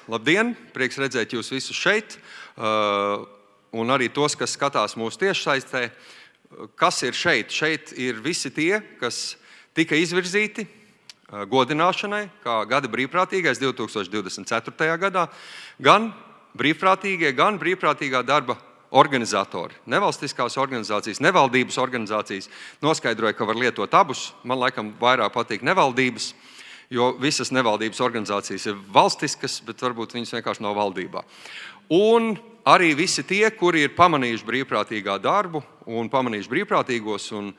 Labdien! Prieks redzēt jūs visus šeit, un arī tos, kas skatās mūsu tiešsaistē. Kas ir šeit? Šeit ir visi tie, kas tika izvirzīti godināšanai, kā gada brīvprātīgais 2024. gadā, gan brīvprātīgie, gan brīvprātīgā darba organizatori. Nevalstiskās organizācijas, nevaldības organizācijas. Noskaidroja, ka var lietot abus. Man laikam vairāk patīk nevaldības, jo visas nevaldības organizācijas ir valstiskas, bet varbūt viņas vienkārši nav valdībā. Un arī visi tie, kuri ir pamanījuši brīvprātīgā darbu un pamanījuši brīvprātīgos un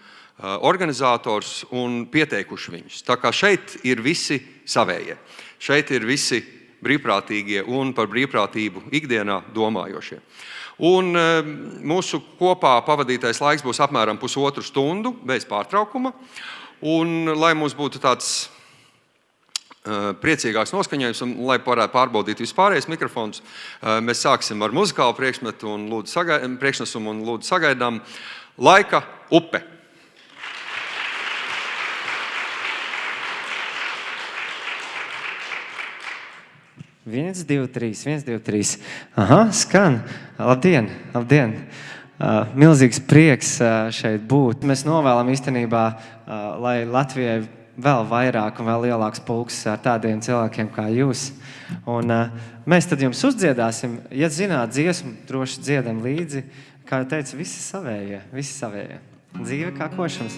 organizators un pieteikuši viņus. Tā kā šeit ir visi savējie. Šeit ir visi brīvprātīgie un par brīvprātību ikdienā domājošie. Un mūsu kopā pavadītais laiks būs apmēram 1,5 stundu bez pārtraukuma. Un lai mums būtu tāds priecīgāks noskaņojums, un lai varētu pārbaudīt vispārējais mikrofons, mēs sāksim ar muzikālu priekšnesumu un lūdzu sagaidām Laika upe. Viens, divi, trīs. Aha, skan. Labdien, labdien. Milzīgs prieks šeit būt. Mēs novēlam īstenībā, lai Latvijai vēl vairāk un vēl lielāks pulks ar tādiem cilvēkiem kā jūs. Un mēs tad jums uzdziedāsim. Ja zināt dziesmu, droši dziedam līdzi. Kā jau teicu, visi savējie. Dzīve kā košams.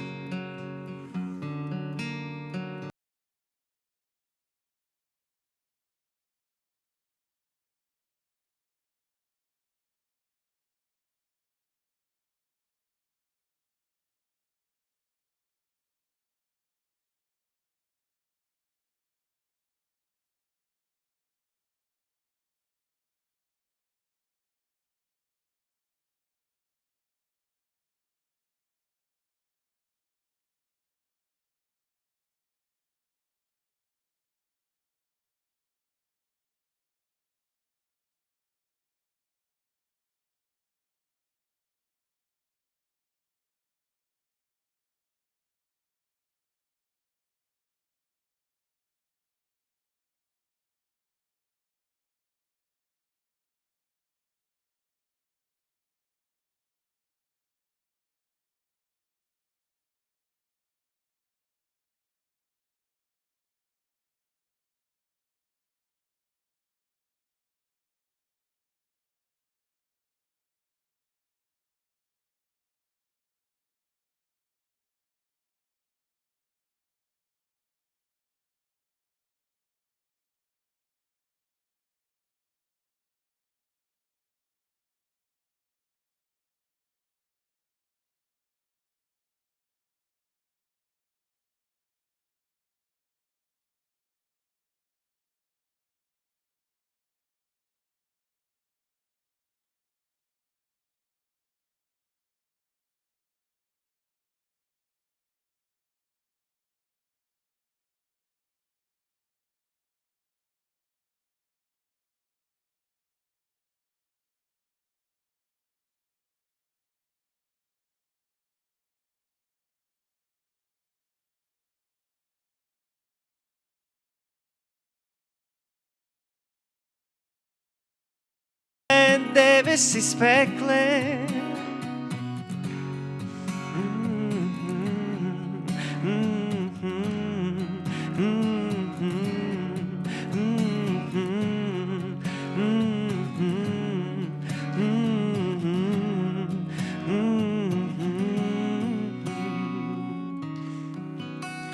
Debesis speklē.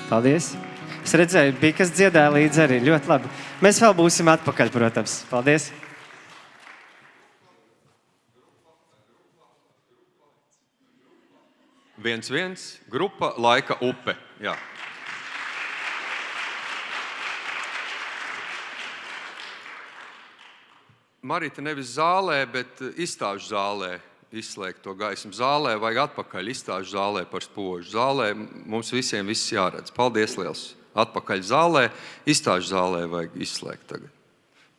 Paldies. Es redzēju, bija kas dziedāja līdzi arī. Ļoti labi. Mēs vēl būsim atpakaļ, protams. Paldies. 1-1, grupa Laika upe. Jā. Marita nevis zālē, bet izstāžu zālē izslēgt to gaismu. Zālē vajag atpakaļ, izstāžu zālē par spožu. Zālē mums visiem viss jāredz. Paldies liels. Atpakaļ zālē, izstāžu zālē vajag izslēgt tagad.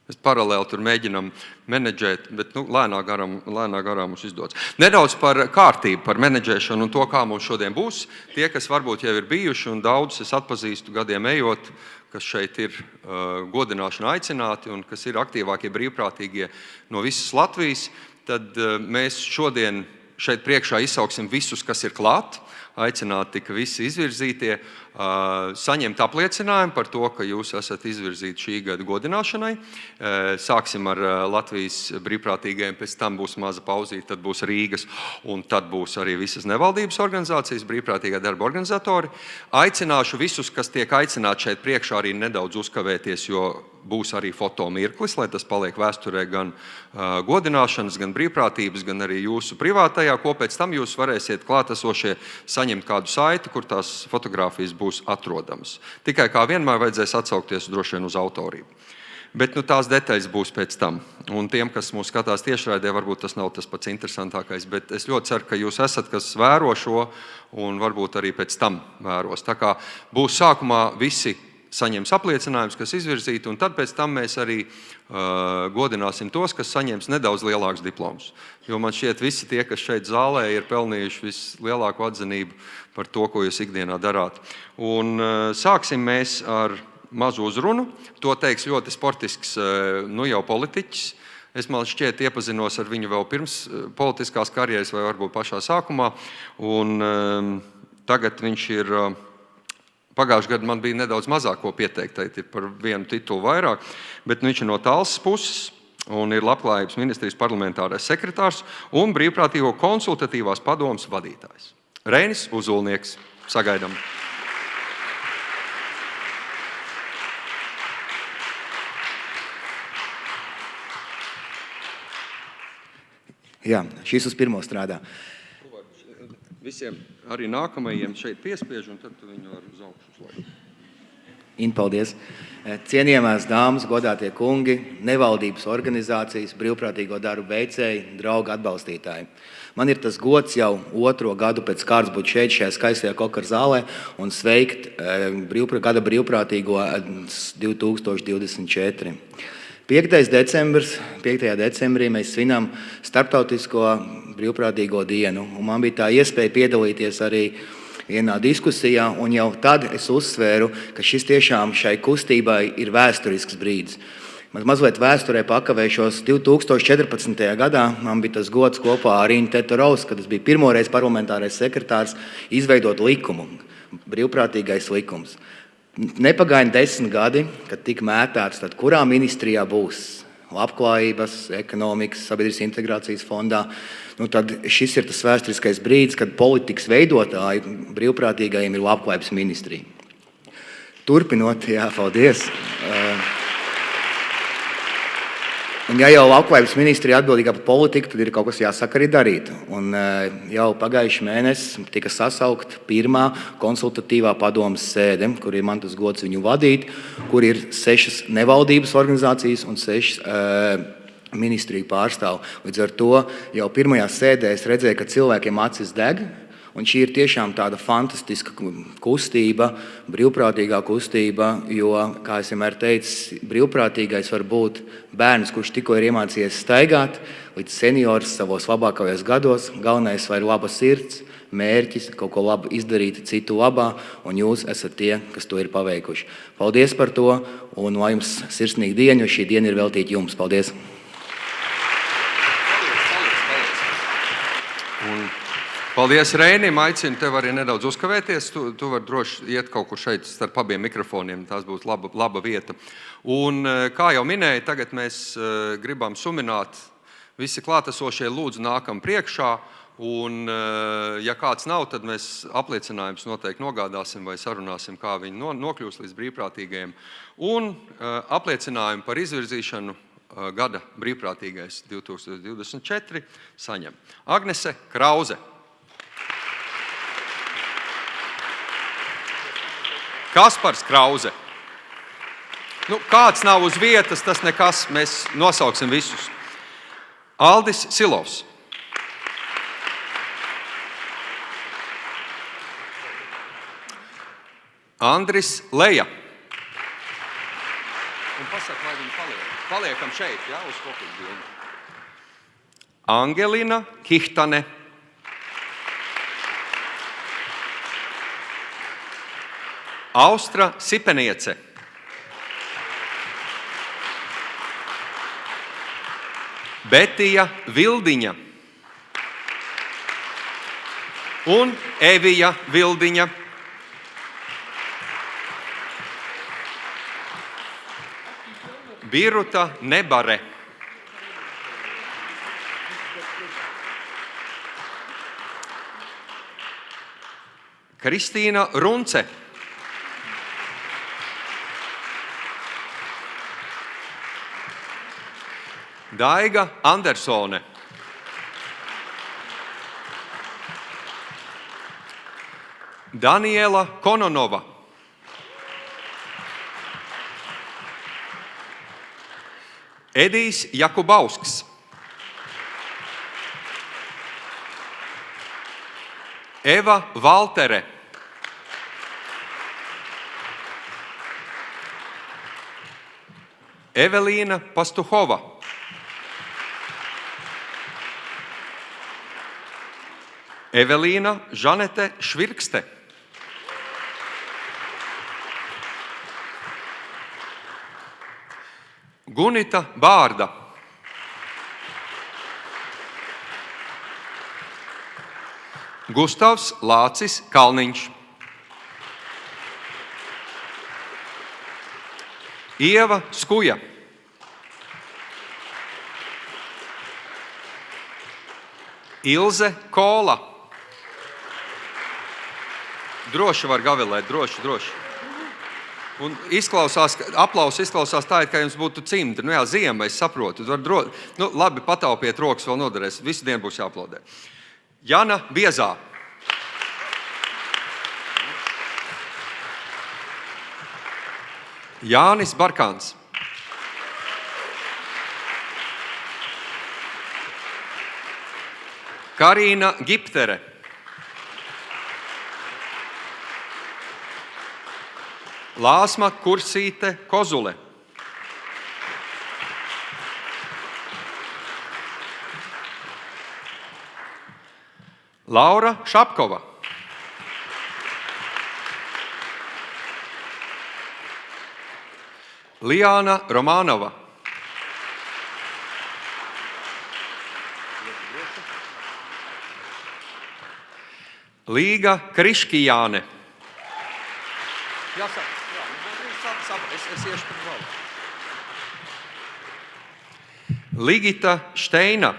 Mēs paralēli tur mēģinām menedžēt, bet lēnā garā mums izdodas. Nedaudz par kārtību, par menedžēšanu un to, kā mums šodien būs. Tie, kas varbūt jau ir bijuši un daudz es atpazīstu gadiem ejot, kas šeit ir godināšana aicināti un kas ir aktīvākie brīvprātīgie no visas Latvijas, tad mēs šodien šeit priekšā izsauksim visus, kas ir klāt. Aicināti tika visi izvirzītie, saņemt apliecinājumu par to, ka jūs esat izvirzīti šī gada godināšanai. Sāksim ar Latvijas brīvprātīgajiem, pēc tam būs maza pauzīte, tad būs Rīgas un tad būs arī visas nevaldības organizācijas, brīvprātīgā darba organizatori. Aicināšu visus, kas tiek aicināti šeit priekšā, arī nedaudz uzkavēties, jo būs arī fotomirklis, lai tas paliek vēsturē gan godināšanas, gan brīvprātības, gan arī jūsu privātajā, ko pēc tam jūs varēsiet klātesošie saņemt kādu saiti, kur tās fotogrāfijas būs atrodamas. Tikai kā vienmēr vajadzēs atsaukties droši vien uz autorību. Bet tās detaļas būs pēc tam. Un tiem, kas mūs skatās tiešraidē, varbūt tas nav tas pats interesantākais, bet es ļoti ceru, ka jūs esat, kas vēro šo un varbūt arī pēc tam vēros. Tā kā būs sākumā visi saņems apliecinājumus, kas izvirzīti, un tad pēc tam mēs arī godināsim tos, kas saņems nedaudz lielākus diplomus. Jo man šķiet, visi tie, kas šeit zālē, ir pelnījuši vislielāko atzinību par to, ko jūs ikdienā darāt. Un sāksim mēs ar mazu uzrunu. To teiks ļoti sportisks, jau politiķis. Es man šķiet iepazinos ar viņu vēl pirms politiskās karjeras vai varbūt pašā sākumā. Un tagad viņš ir... Pagājušajā gadā man bija nedaudz mazāk ko pieteikt, ir par vienu titulu vairāk, bet viņš ir no Talsas puses un ir Labklājības ministrijas parlamentārais sekretārs un brīvprātīgo konsultatīvās padomes vadītājs. Reinis Uzulnieks. Sagaidām. Jā, šis uz pirmo strādā. Visiem arī nākamajiem šeit piespiež, un tad tu viņu var uz augšu slēgt. Paldies. Cienījamās dāmas, godātie kungi, nevaldības organizācijas, brīvprātīgo darbu veicēji, draugi atbalstītāji. Man ir tas gods jau 2. gadu pēc kārtas būt šajā skaistajā Kokara zālē un sveikt gada brīvprātīgo 2024. 5. decembrī mēs svinām starptautisko brīvprātīgo dienu, un man bija tā iespēja piedalīties arī vienā diskusijā, un jau tad es uzsvēru, ka šis tiešām šai kustībai ir vēsturisks brīdis. Mazliet vēsturē pakavēšos. 2014. gadā man bija tas gods kopā ar Inu Tetorovs, kad es biju pirmoreiz parlamentārais sekretārs, izveidot likumu, brīvprātīgais likums. Nepagaina 10 gadi, kad tika mētāts, tad kurā ministrijā būs Labklājības, ekonomikas, sabiedrības integrācijas fondā. Tad šis ir tas vēsturiskais brīdis, kad politikas veidotāji brīvprātīgajiem ir Labklājības ministrija. Turpinot, jā, paldies. Un ja jau Labklājības ministrija atbildīgā par politiku, tad ir kaut kas jāsaka arī darīt. Un jau pagājuši mēnesi tika sasaukt pirmā konsultatīvā padomes sēde, kur ir man tas gods viņu vadīt, kur ir 6 nevaldības organizācijas un 6 ministriju pārstāvu. Līdz ar to jau pirmajā sēdē es redzēju, ka cilvēkiem acis deg. Un šī ir tiešām tāda fantastiska kustība, brīvprātīgā kustība, jo, kā es vienmēr teicu, brīvprātīgais var būt bērns, kurš tikko ir iemācījies staigāt, līdz seniors savos labākajos gados. Galvenais vai ir laba sirds, mērķis, kaut ko labu izdarīt citu labā, un jūs esat tie, kas to ir paveikuši. Paldies par to, un lai jums sirsnīgi diena, jo šī diena ir veltīta jums. Paldies! Paldies, Reinim. Aicinu tev arī nedaudz uzkavēties. Tu vari droši iet kaut kur šeit starp abiem mikrofoniem. Tās būs laba vieta. Un, kā jau minēju, tagad mēs gribam sumināt. Visi klātesošie lūdzu nākam priekšā. Un, ja kāds nav, tad mēs apliecinājumus noteikti nogādāsim vai sarunāsim, kā viņi nokļūs līdz brīvprātīgajiem. Un apliecinājumu par izvirzīšanu gada brīvprātīgais 2024 saņem Agnese Krauze. Kaspars Krauze. Kāds nav uz vietas, tas nekas, mēs nosauksim visus. Aldis Silovs. Andris Leja. Un pasaka, lai viņi paliek. Paliekam šeit, jā, uz kopīgu bildi. Angelina Kihtane. Austra Sipeniece. Betija Vildiņa. Un Evija Vildiņa. Biruta Nebare. Kristīna Runce. Daiga Andersone. Daniela Kononova. Edijs Jakubausks. Eva Valtere. Evelīna Pastuhova. Evelīna Žanete Švirkste. Gunita Bārda. Gustavs Lācis Kalniņš. Ieva Skuja. Ilze Kola. Droši var gavilēt, droši. Un aplausi izklausās tā, it kā jums būtu cimdi. Nu jā, ziema, es saprotu. Labi, pataupiet rokas, vēl noderēs. Visu dienu būs jāaplaudē. Jana Biezā. Jānis Barkāns. Karīna Giptere. Lāsma Kursīte Kozule. Laura Šapkova. Liāna Romānova. Līga Kriškijāne. Es iešu par valu. Ligita Šteina.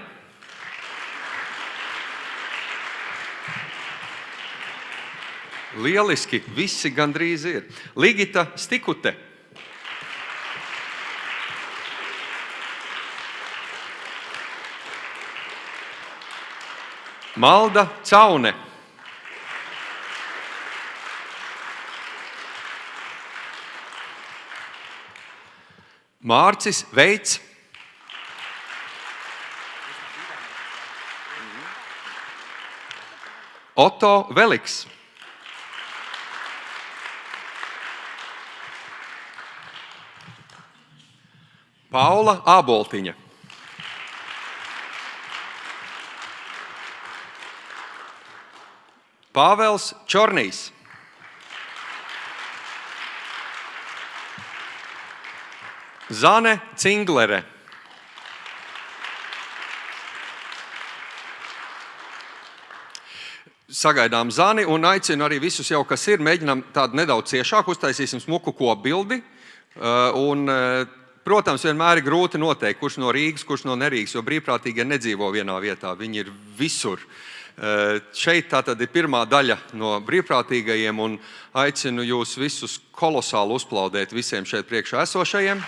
Lieliski, visi gandrīz ir. Ligita Stikute. Malda Caune. Mārcis Veits. Otto Veliks. Paula Āboltiņa. Pāvels Čornijs. Zane Cinglere. Sagaidām Zani un aicinu arī visus jau, kas ir, mēģinām tādu nedaudz ciešāk, uztaisīsim smuku kopbildi. Protams, vienmēr ir grūti noteikt, kurš no Rīgas, kurš no Nerīgas, jo brīvprātīgie nedzīvo vienā vietā, viņi ir visur. Šeit tātad ir pirmā daļa no brīvprātīgajiem un aicinu jūs visus kolosāli uzplaudēt visiem šeit priekšā esošajiem.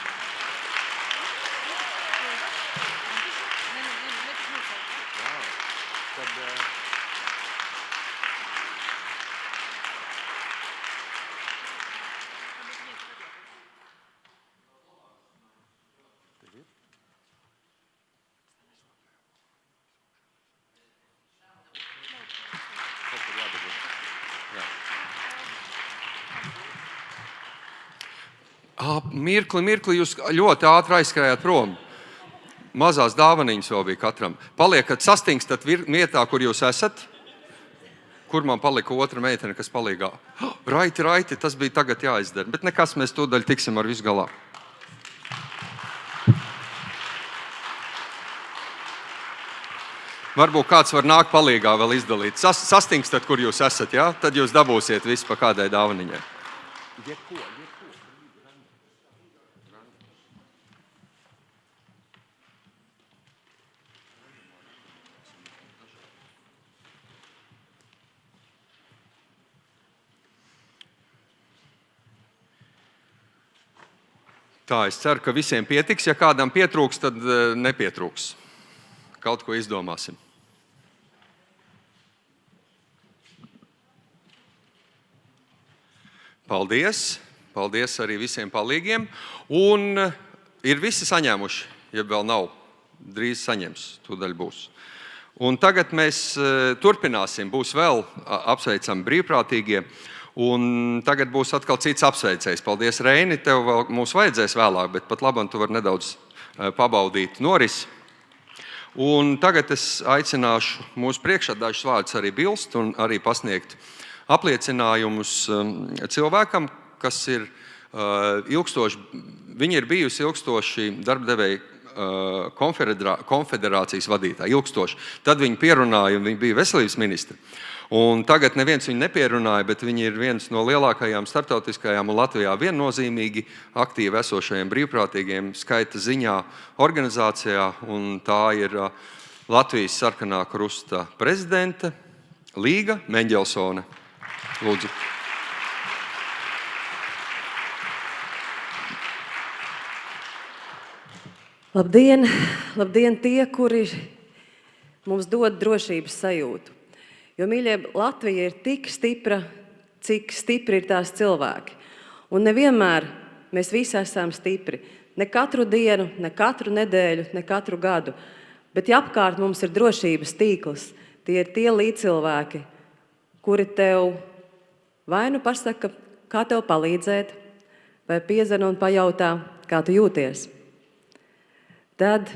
Mirkli, jūs ļoti ātri aizskrējāt prom. Mazās dāvaniņas vēl bija katram. Paliekat sastingstat vietā, kur jūs esat. Kur man palika otra meitene, kas palīgā. Raiti, tas bija tagad jāizdara. Bet nekas, mēs tūdaļ tiksim ar visu galā. Varbūt kāds var nākt palīgā vēl izdalīt. Sastingstat, kur jūs esat, ja? Tad jūs dabūsiet visu pa kādai dāvaniņai. Tā, es ceru, ka visiem pietiks. Ja kādam pietrūks, tad nepietrūks. Kaut ko izdomāsim. Paldies! Paldies arī visiem palīgiem. Un ir visi saņēmuši, ja vēl nav. Drīz saņems, tūdaļ būs. Un tagad mēs turpināsim. Būs vēl apsveicami brīvprātīgie. Un tagad būs atkal cits apsveicējs. Paldies, Reini, tev vēl mūs vajadzēs vēlāk, bet pat labam tu vari nedaudz pabaudīt norisi. Un tagad es aicināšu mūsu priekšā dažus vārdus arī bilst un arī pasniegt apliecinājumus cilvēkam, kas ir ilgstoši, viņi ir bijusi ilgstoši darbdevēju konfederācijas vadītāji, ilgstoši. Tad viņi pierunāja un viņi bija veselības ministri. Un tagad neviens viņu nepierunāja, bet viņi ir viens no lielākajām starptautiskajām un Latvijā viennozīmīgi aktīvi esošajiem brīvprātīgiem skaita ziņā organizācijā. Un tā ir Latvijas Sarkanā krusta prezidente Līga Meņģelsone. Lūdzu. Labdien! Labdien tie, kuri mums dod drošības sajūtu. Jo, mīļie, Latvija ir tik stipra, cik stipri ir tās cilvēki. Un nevienmēr mēs visi esam stipri. Ne katru dienu, ne katru nedēļu, ne katru gadu. Bet ja apkārt mums ir drošības tīkls, tie ir tie līdzcilvēki, kuri tev vai nu pasaka, kā tev palīdzēt, vai piezvana un pajautā, kā tu jūties. Tad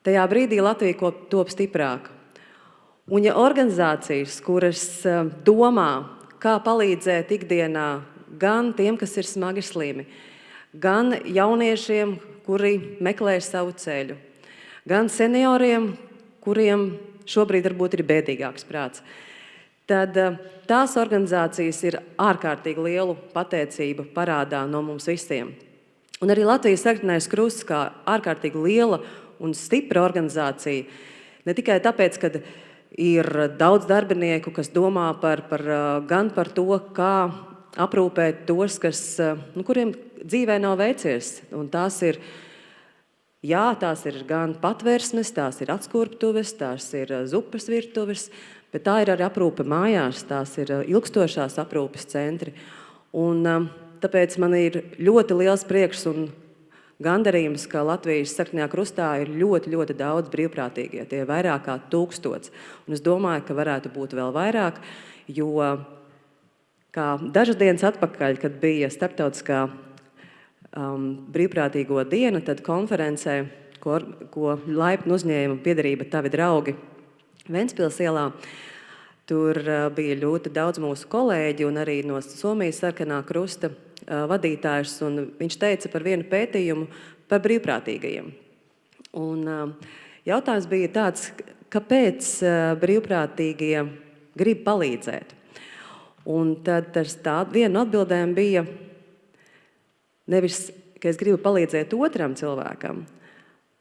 tajā brīdī Latvija top stiprāka. Un ja organizācijas, kuras domā, kā palīdzēt ikdienā gan tiem, kas ir smagi slimi, gan jauniešiem, kuri meklē savu ceļu, gan senioriem, kuriem šobrīd varbūt ir bēdīgāks prāts, tad tās organizācijas ir ārkārtīgi lielu pateicību parādā no mums visiem. Un arī Latvijas Sarkanais krusts kā ārkārtīgi liela un stipra organizācija, ne tikai tāpēc, ka ir daudz darbinieku, kas domā gan par to, kā aprūpēt tos, kuriem dzīvē nav veicies. Un tās ir gan patvērsmes, tās ir atskurptuves, tās ir zupas virtuves, bet tā ir arī aprūpe mājās, tās ir ilgstošās aprūpes centri. Un tāpēc man ir ļoti liels prieks un gandarījums, ka Latvijas Sarkanajā krustā ir ļoti, ļoti daudz brīvprātīgie. Tie ir vairāk kā 1000. Un es domāju, ka varētu būt vēl vairāk, jo kā dažas dienas atpakaļ, kad bija starptautiskā brīvprātīgo diena, tad konferencē, ko laipni uzņēma biedrība Tavi draugi Ventspils ielā, tur bija ļoti daudz mūsu kolēģi un arī no Somijas Sarkanā krusta vadītājs, un viņš teica par vienu pētījumu par brīvprātīgajiem. Un jautājums bija tāds, kāpēc brīvprātīgie grib palīdzēt. Un tad viena atbildēm bija nevis, ka es gribu palīdzēt otram cilvēkam,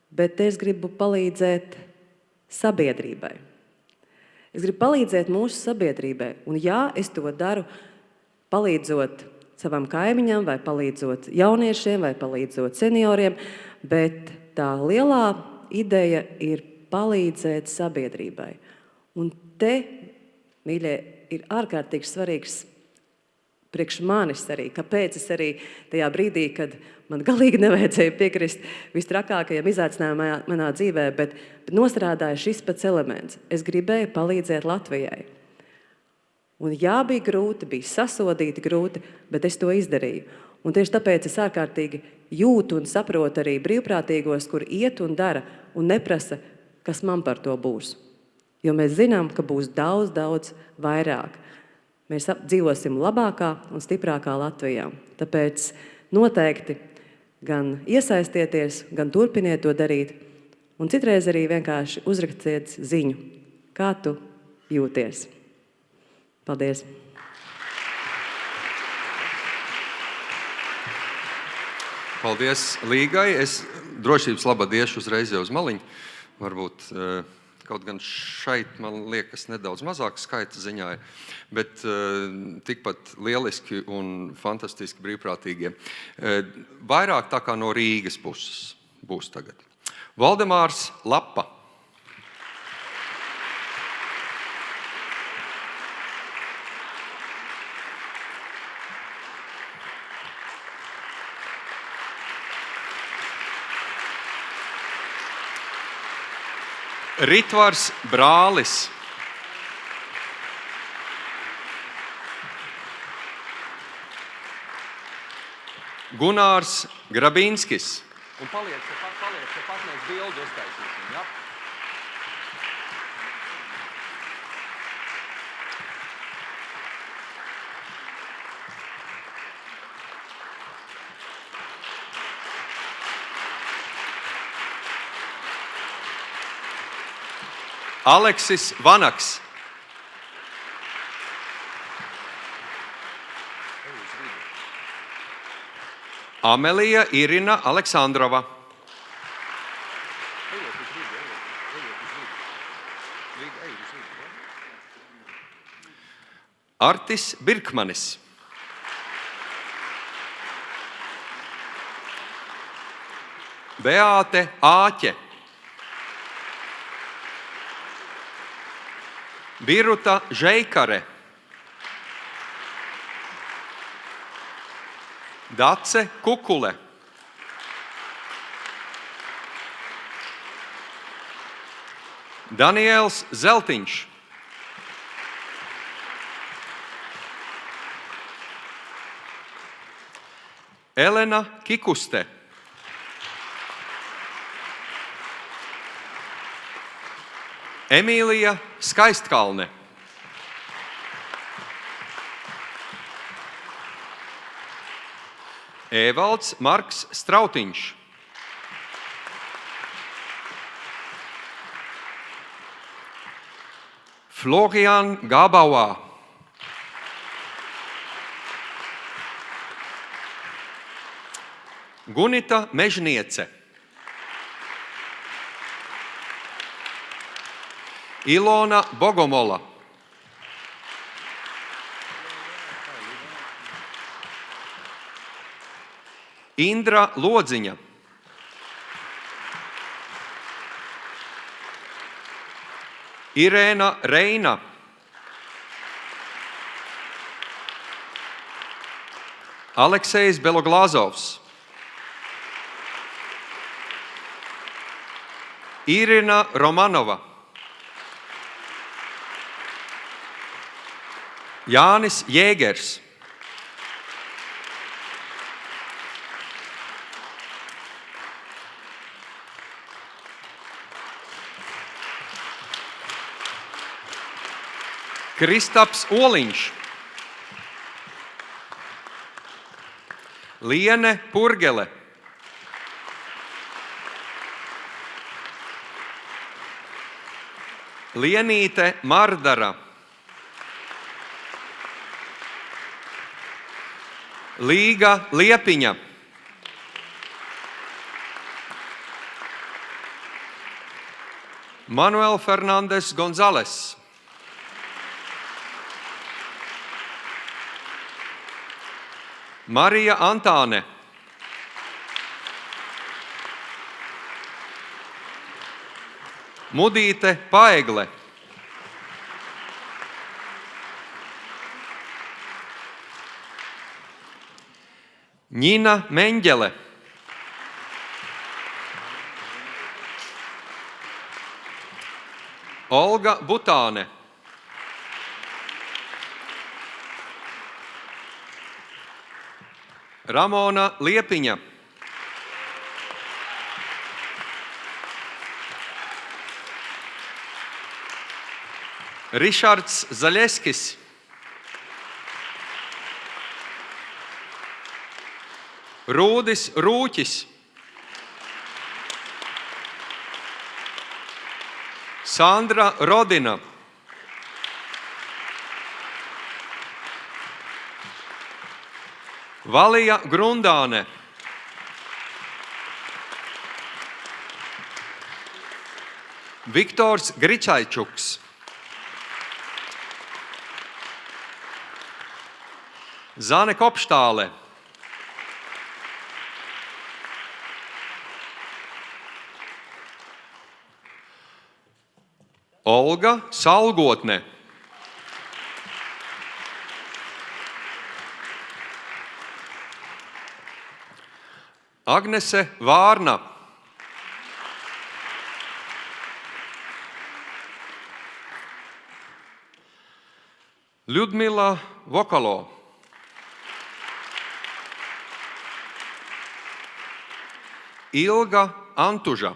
bet es gribu palīdzēt sabiedrībai. Es gribu palīdzēt mūsu sabiedrībai. Un jā, es to daru palīdzot savam kaimiņam, vai palīdzot jauniešiem, vai palīdzot senioriem, bet tā lielā ideja ir palīdzēt sabiedrībai. Un te, mīļie, ir ārkārtīgi svarīgs priekš manis arī, kāpēc es arī tajā brīdī, kad man galīgi nevajadzēja piekrist vistrakākajam izaicinājumam manā dzīvē, bet nostrādāja šis pats elements. Es gribēju palīdzēt Latvijai. Un jā, bija grūti, bija sasodīti grūti, bet es to izdarīju. Un tieši tāpēc es ārkārtīgi jūtu un saprotu arī brīvprātīgos, kur iet un dara un neprasa, kas man par to būs. Jo mēs zinām, ka būs daudz, daudz vairāk. Mēs dzīvosim labākā un stiprākā Latvijā. Tāpēc noteikti gan iesaistieties, gan turpiniet to darīt. Un citreiz arī vienkārši uzrakstiet ziņu, kā tu jūties. Paldies! Paldies Līgai. Es drošības labad iešu uzreiz jau uz maliņu. Varbūt kaut gan šeit, man liekas, nedaudz mazāk skaita ziņā, bet tikpat lieliski un fantastiski brīvprātīgie. Vairāk tā kā no Rīgas puses būs tagad. Valdemārs Lapa. Ritvars Brālis. Gunārs Grabinskis. Un paliec, mēs bildi uztaisīsim, ja? Aleksis Vanaks. Amelija Irina Aleksandrova. Artis Birkmanis. Beāte Āķe. Biruta Žeikare. Dace Kukule. Daniels Zeltiņš. Elena Kikuste. Emīlija Skaistkalne. Evalds Marks Strautiņš. Florian Gabauā. Gunita Mežniece. Ilona Bogomola. Indra Lodziņa. Irēna Reina. Aleksejs Beloglazovs. Irina Romanova. Jānis Jēgers. Kristaps Oliņš. Liene Purgele. Lienīte Mardara. Līga Liepiņa. Manuel Fernandes Gonzales. Marija Antāne. Mudīte Paegle. Ņina Meņģele. Olga Butāne. Ramona Liepiņa, Rišards Zaļeskis, Rūdis Rūķis, Sandra Rodina, Valija Grundāne, Viktors Gričaičuks, Zane Kopštāle, Olga Salgotne, Agnese Vārna, Ļudmila Vokalo, Ilga Antuža,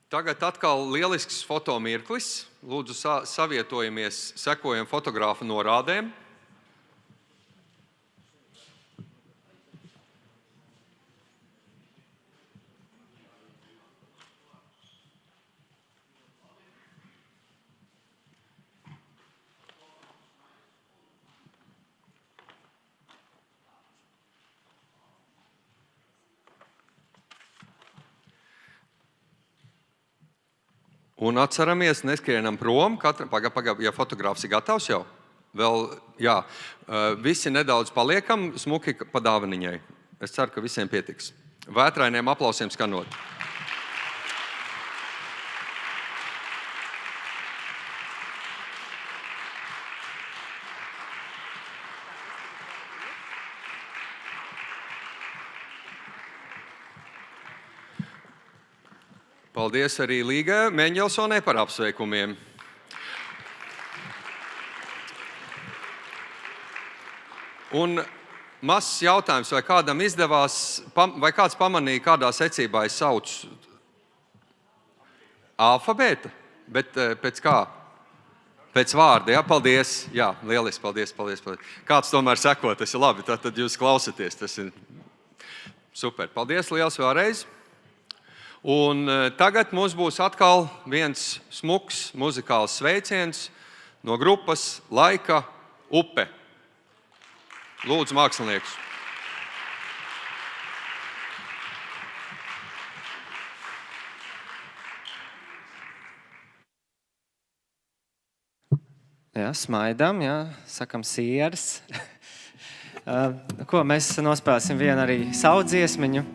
Tagad atkal lielisks fotomirklis. Lūdzu, savietojamies, sekojam fotogrāfa norādēm. Un atceramies, neskrienam prom. Ja fotogrāfs ir gatavs jau, vēl, jā, visi nedaudz paliekam smuki pa dāvaniņai. Es ceru, ka visiem pietiks. Vētrainiem aplausiem skanot. Paldies arī Līgai Meņģelsonai par apsveikumiem. Un mazs jautājums, vai kādam izdevās, vai kāds pamanīja, kādā secībā es saucu alfabēta, bet pēc kā? Pēc vārda, jā, paldies. Jā, lieliski, paldies. Kāds tomēr seko, tas ir labi, tad jūs klausaties, tas ir super. Paldies liels vēlreiz. Un tagad mums būs atkal viens smuks muzikāls sveiciens no grupas Laika upe. Lūdzu, mākslinieks. Jā, smaidām, jā, sakam sieras. Ko mēs nospēlēsim vienu arī savu dziesmiņu.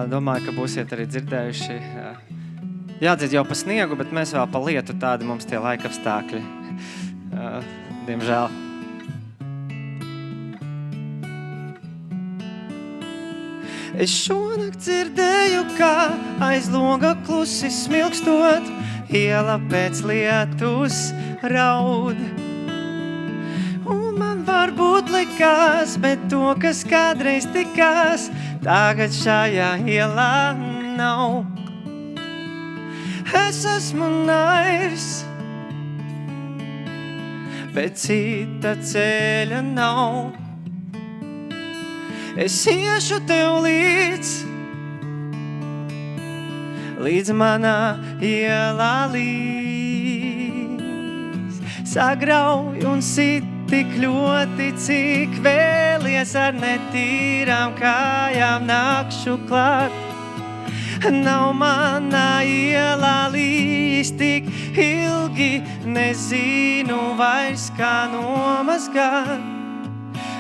Domāju, ka būsiet arī dzirdējuši. Jādzird jau pa sniegu, bet mēs vēl pa lietu, tādi mums tie laika apstākļi. Diemžēl. Es šonakt dzirdēju, kā aiz loga klusi smilkstot, iela pēc lietus raud. Un man varbūt likās, bet to, kas kādreiz tikās, tagad šajā ielā nav. Es esmu naivs, bet cita ceļa nav. Es iešu tev līdz manā ielā līdz. Sagrauj un sit tik ļoti, cik vēlies ar netīrām kājām nakšu klāt. Nav manā ielā līdz tik ilgi, nezinu vairs kā nomazgāt.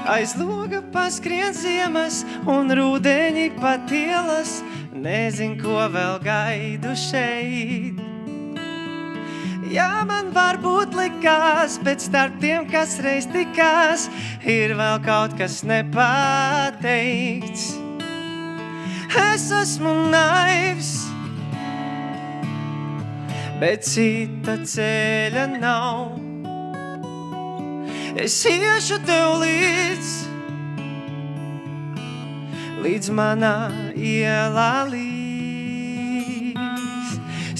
Aiz loga paskrien ziemas un rudeņi pat ielas, nezin, ko vēl gaidu šeit. Jā, man varbūt likās, bet starp tiem, kas reiz tikās, ir vēl kaut kas nepateikts. Es esmu naivs, bet cita ceļa nav. Es iešu tev līdz manā ielā līdz.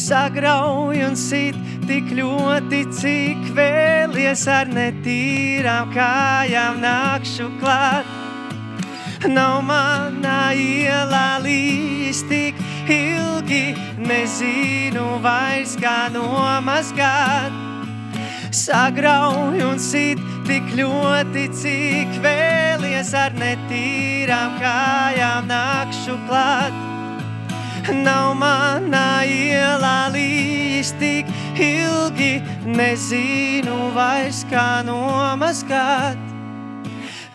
Sagrauj un sit tik ļoti, cik vēlies ar netīrām kājām nākšu klāt. Nav manā ielā līdz tik ilgi, nezinu vairs kā nomazgāt. Sagrauj un sit tik ļoti, cik vēlies ar netīrām kājām nākšu klāt. Nav manā ielā līdz tik ilgi, nezinu vairs kā nomazgāt.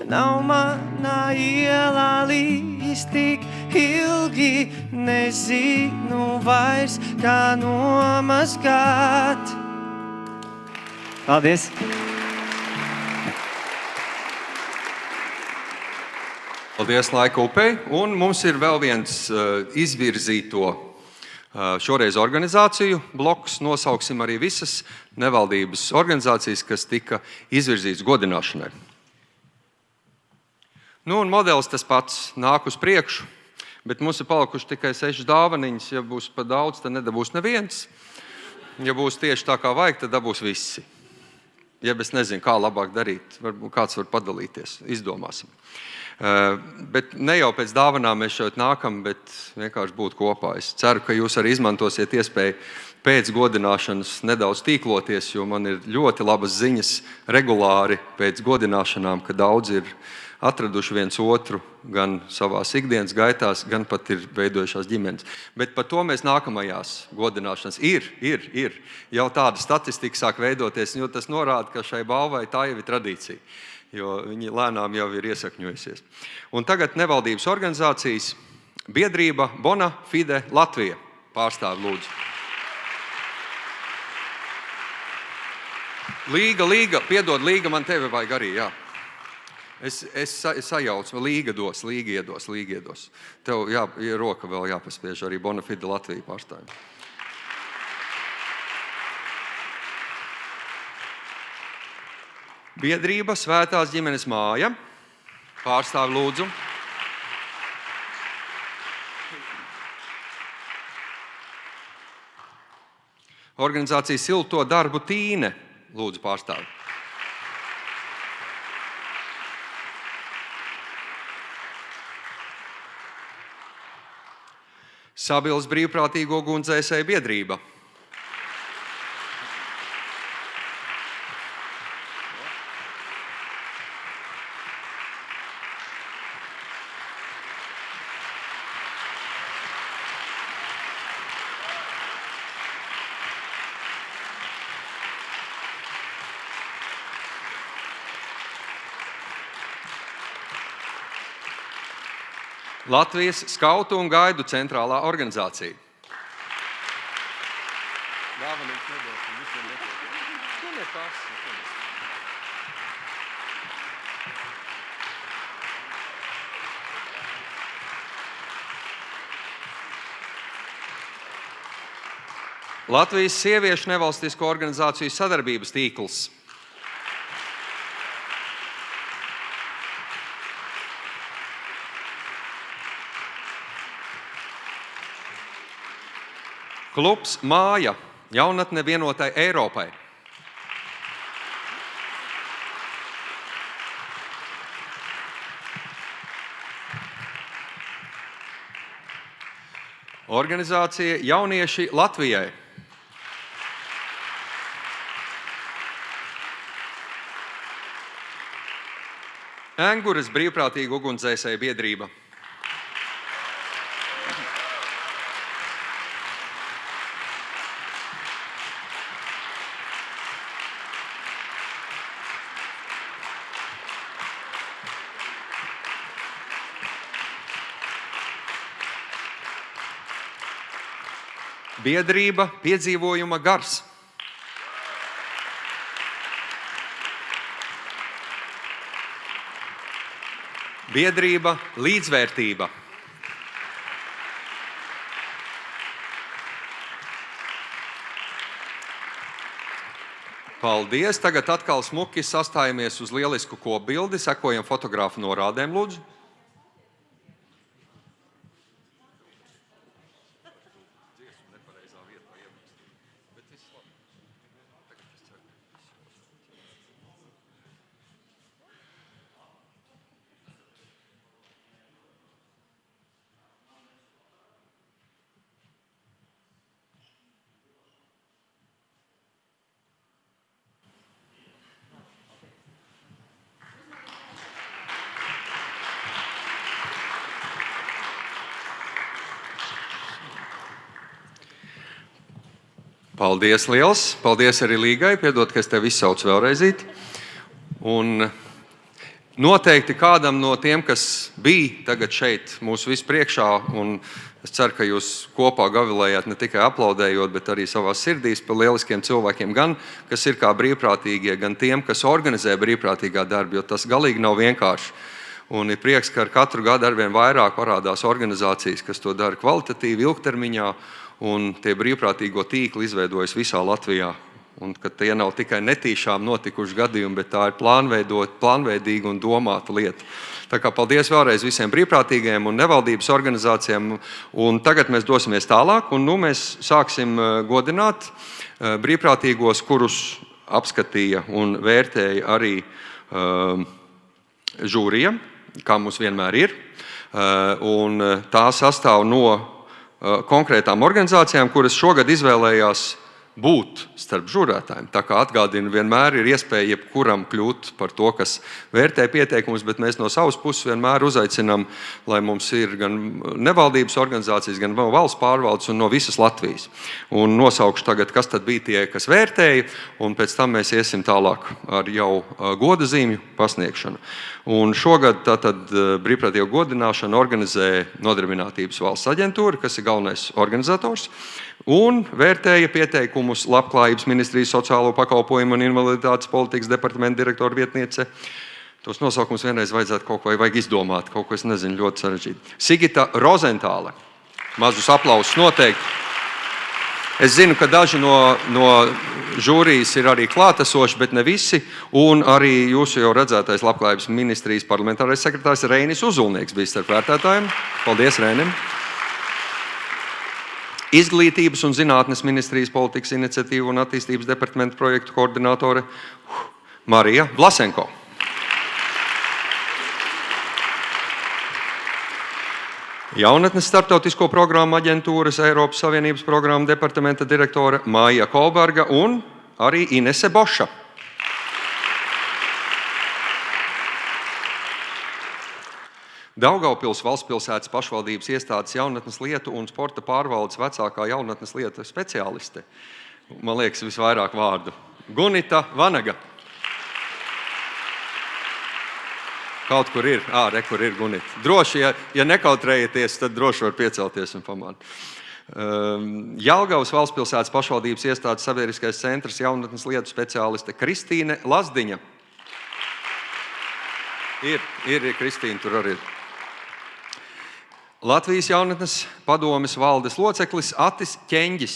Nav manā ielā līdz tik ilgi, nezinu vairs kā nomazgāt. Paldies! Paldies Laika upei, un mums ir vēl viens izvirzīto šoreiz organizāciju bloks, nosauksim arī visas nevaldības organizācijas, kas tika izvirzītas godināšanai. Nu, un modelis tas pats nāk uz priekšu, bet mums ir palikuši tikai 6 dāvaniņas. Ja būs pa daudz, tad nedabūs neviens. Ja būs tieši tā kā vajag, tad dabūs visi. Ja es nezinu, kā labāk darīt, varbūt kāds var padalīties, izdomāsim. Bet ne jau pēc dāvanām mēs šeit nākam, bet vienkārši būt kopā. Es ceru, ka jūs arī izmantosiet iespēju pēc godināšanas nedaudz tīkloties, jo man ir ļoti labas ziņas regulāri pēc godināšanām, ka daudz ir atraduši viens otru gan savās ikdienas gaitās, gan pat ir veidojušās ģimenes. Bet par to mēs nākamajās godināšanas ir jau tāda statistika sāk veidoties, jo tas norāda, ka šai balvai tā jau ir tradīcija, jo viņi lēnām jau ir iesakņojusies. Un tagad nevaldības organizācijas biedrība Bona Fide Latvija pārstāv lūdzu. Līga, man tevi vajag arī, jā. Es sajaucu, Līga iedos. Tev roka vēl jāpaspiež arī Bona Fide Latvija pārstāvjiem. Biedrība Svētās ģimenes māja pārstāv lūdzu. Organizācija Silto darbu Tīne lūdzu pārstāv. Sabils brīvprātīgo ugunsdzēsēju biedrība. Latvijas skautu un gaidu centrālā organizācija. Latvijas sieviešu nevalstisko organizāciju sadarbības tīkls. Klubs Māja, jaunatne vienotai Eiropai. Organizācija Jaunieši Latvijai. Enguras brīvprātīga ugunsdzēsēju biedrība. Biedrība Piedzīvojuma gars. Biedrība Līdzvērtība. Paldies. Tagad atkal smuki sastājamies uz lielisku kopbildi. Sekojam fotografu norādēm, lūdzu. Paldies liels. Paldies arī Līgai. Piedod, ka es tevi izsaucu vēlreizīt. Un noteikti kādam no tiem, kas bija tagad šeit mūsu visu priekšā, un es ceru, ka jūs kopā gavilējāt ne tikai aplaudējot, bet arī savās sirdīs par lieliskiem cilvēkiem, gan kas ir kā brīvprātīgie, gan tiem, kas organizē brīvprātīgā darbu, jo tas galīgi nav vienkārši. Un ir prieks, ka ar katru gadu arvien vairāk parādās organizācijas, kas to dara kvalitatīvi, ilgtermiņā, un tie brīvprātīgo tīkli izveidojas visā Latvijā. Un ka tie nav tikai netīšām notikuši gadījumi, bet tā ir plānveidīga un domāta lieta. Tā kā paldies vēlreiz visiem brīvprātīgajiem un nevaldības organizācijām. Un tagad mēs dosimies tālāk, un mēs sāksim godināt brīvprātīgos, kurus apskatīja un vērtēja arī žūrija, kā mums vienmēr ir. Un tā sastāv no konkrētām organizācijām, kuras šogad izvēlējās būt starp žurētājiem. Tā kā atgādinu, vienmēr ir iespēja jebkuram kļūt par to, kas vērtē pieteikumus, bet mēs no savas puses vienmēr uzaicinām, lai mums ir gan nevaldības organizācijas, gan valsts pārvaldes un no visas Latvijas. Un nosaukšu tagad, kas tad bija tie, kas vērtēja, un pēc tam mēs iesim tālāk ar jau goda zīmju pasniegšanu. Un šogad tātad brīvprātīgo godināšanu organizē Nodarbinātības valsts aģentūra, kas ir galvenais organizators, un vērtēja pieteikumus Labklājības ministrijas sociālo pakalpojumu un invaliditātes politikas departamenta direktora vietniece. Tos nosaukums vienreiz vajadzētu kaut ko vajag izdomāt, kaut ko es nezinu, ļoti sarežģīti. Sigita Rozentāle. Mazus aplausus noteikti. Es zinu, ka daži no žūrijas ir arī klātesoši, bet ne visi, un arī jūsu jau redzētais Labklājības ministrijas parlamentārais sekretārs Reinis Uzulnieks bija starp vērtētājiem. Paldies, Reinim! Izglītības un zinātnes ministrijas politikas iniciatīvu un attīstības departamenta projektu koordinātore Marija Vlasenko. Jaunatnes starptautisko programmu aģentūras Eiropas Savienības programmu departamenta direktore Māja Kolberga un arī Inese Boša. Daugavpils valstspilsētas pašvaldības iestādes jaunatnes lietu un sporta pārvaldes vecākā jaunatnes lietu speciāliste. Man liekas, visvairāk vārdu. Gunita Vanaga. Kaut kur ir, kur ir Gunita. Droši, ja nekautrējaties, tad droši var piecelties un pamāt. Jelgavas valstspilsētas pašvaldības iestādes sabiedriskais centrs jaunatnes lietu speciāliste Kristīne Lazdiņa. Ir Kristīna, tur arī ir. Latvijas jaunatnes padomes valdes loceklis Atis Ķeņģis.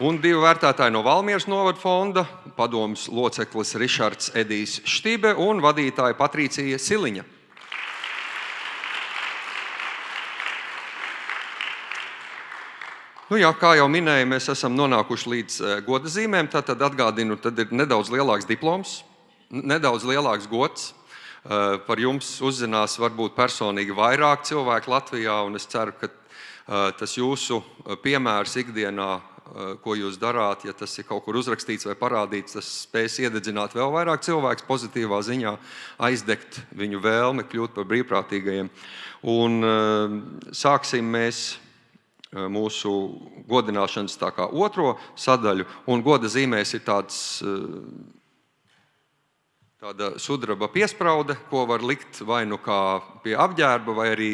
Un divi vērtētāji no Valmieras novada fonda, padomes loceklis Rišards Edijs Štibe un vadītāja Patricija Siliņa. Nu jā, kā jau minēju, mēs esam nonākuši līdz goda zīmēm, tad atgādinu, tad ir nedaudz lielāks diploms, nedaudz lielāks gods. Par jums uzzinās varbūt personīgi vairāk cilvēku Latvijā, un es ceru, ka tas jūsu piemērs ikdienā, ko jūs darāt, ja tas ir kaut kur uzrakstīts vai parādīts, tas spēs iededzināt vēl vairāk cilvēks pozitīvā ziņā, aizdegt viņu vēlmi kļūt par brīvprātīgajiem. Un sāksim mēs mūsu godināšanas tā kā otro sadaļu, un goda zīmēs ir tāda sudraba piespraude, ko var likt vai nu kā pie apģērba, vai arī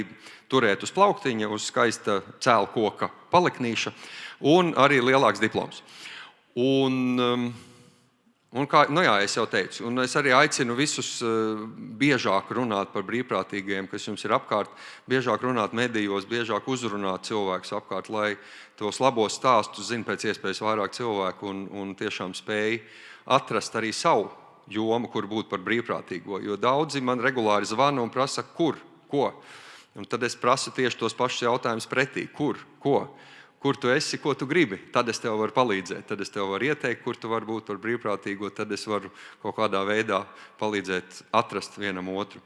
turēt uz plauktiņa, uz skaista cēlkoka paliknīša, un arī lielāks diploms. Un Un es jau teicu, un es arī aicinu visus biežāk runāt par brīvprātīgajiem, kas jums ir apkārt, biežāk runāt medijos, biežāk uzrunāt cilvēkus apkārt, lai tos labos stāstus zina pēc iespējas vairāk cilvēku un tiešām spēj atrast arī savu jomu, kur būt par brīvprātīgo. Jo daudzi man regulāri zvana un prasa, ko? Un tad es prasu tieši tos pašus jautājumus pretī. Ko? Kur tu esi, ko tu gribi? Tad es tev varu palīdzēt, tad es tev varu ieteikt, kur tu vari būt par brīvprātīgo, tad es varu kaut kādā veidā palīdzēt atrast vienam otru.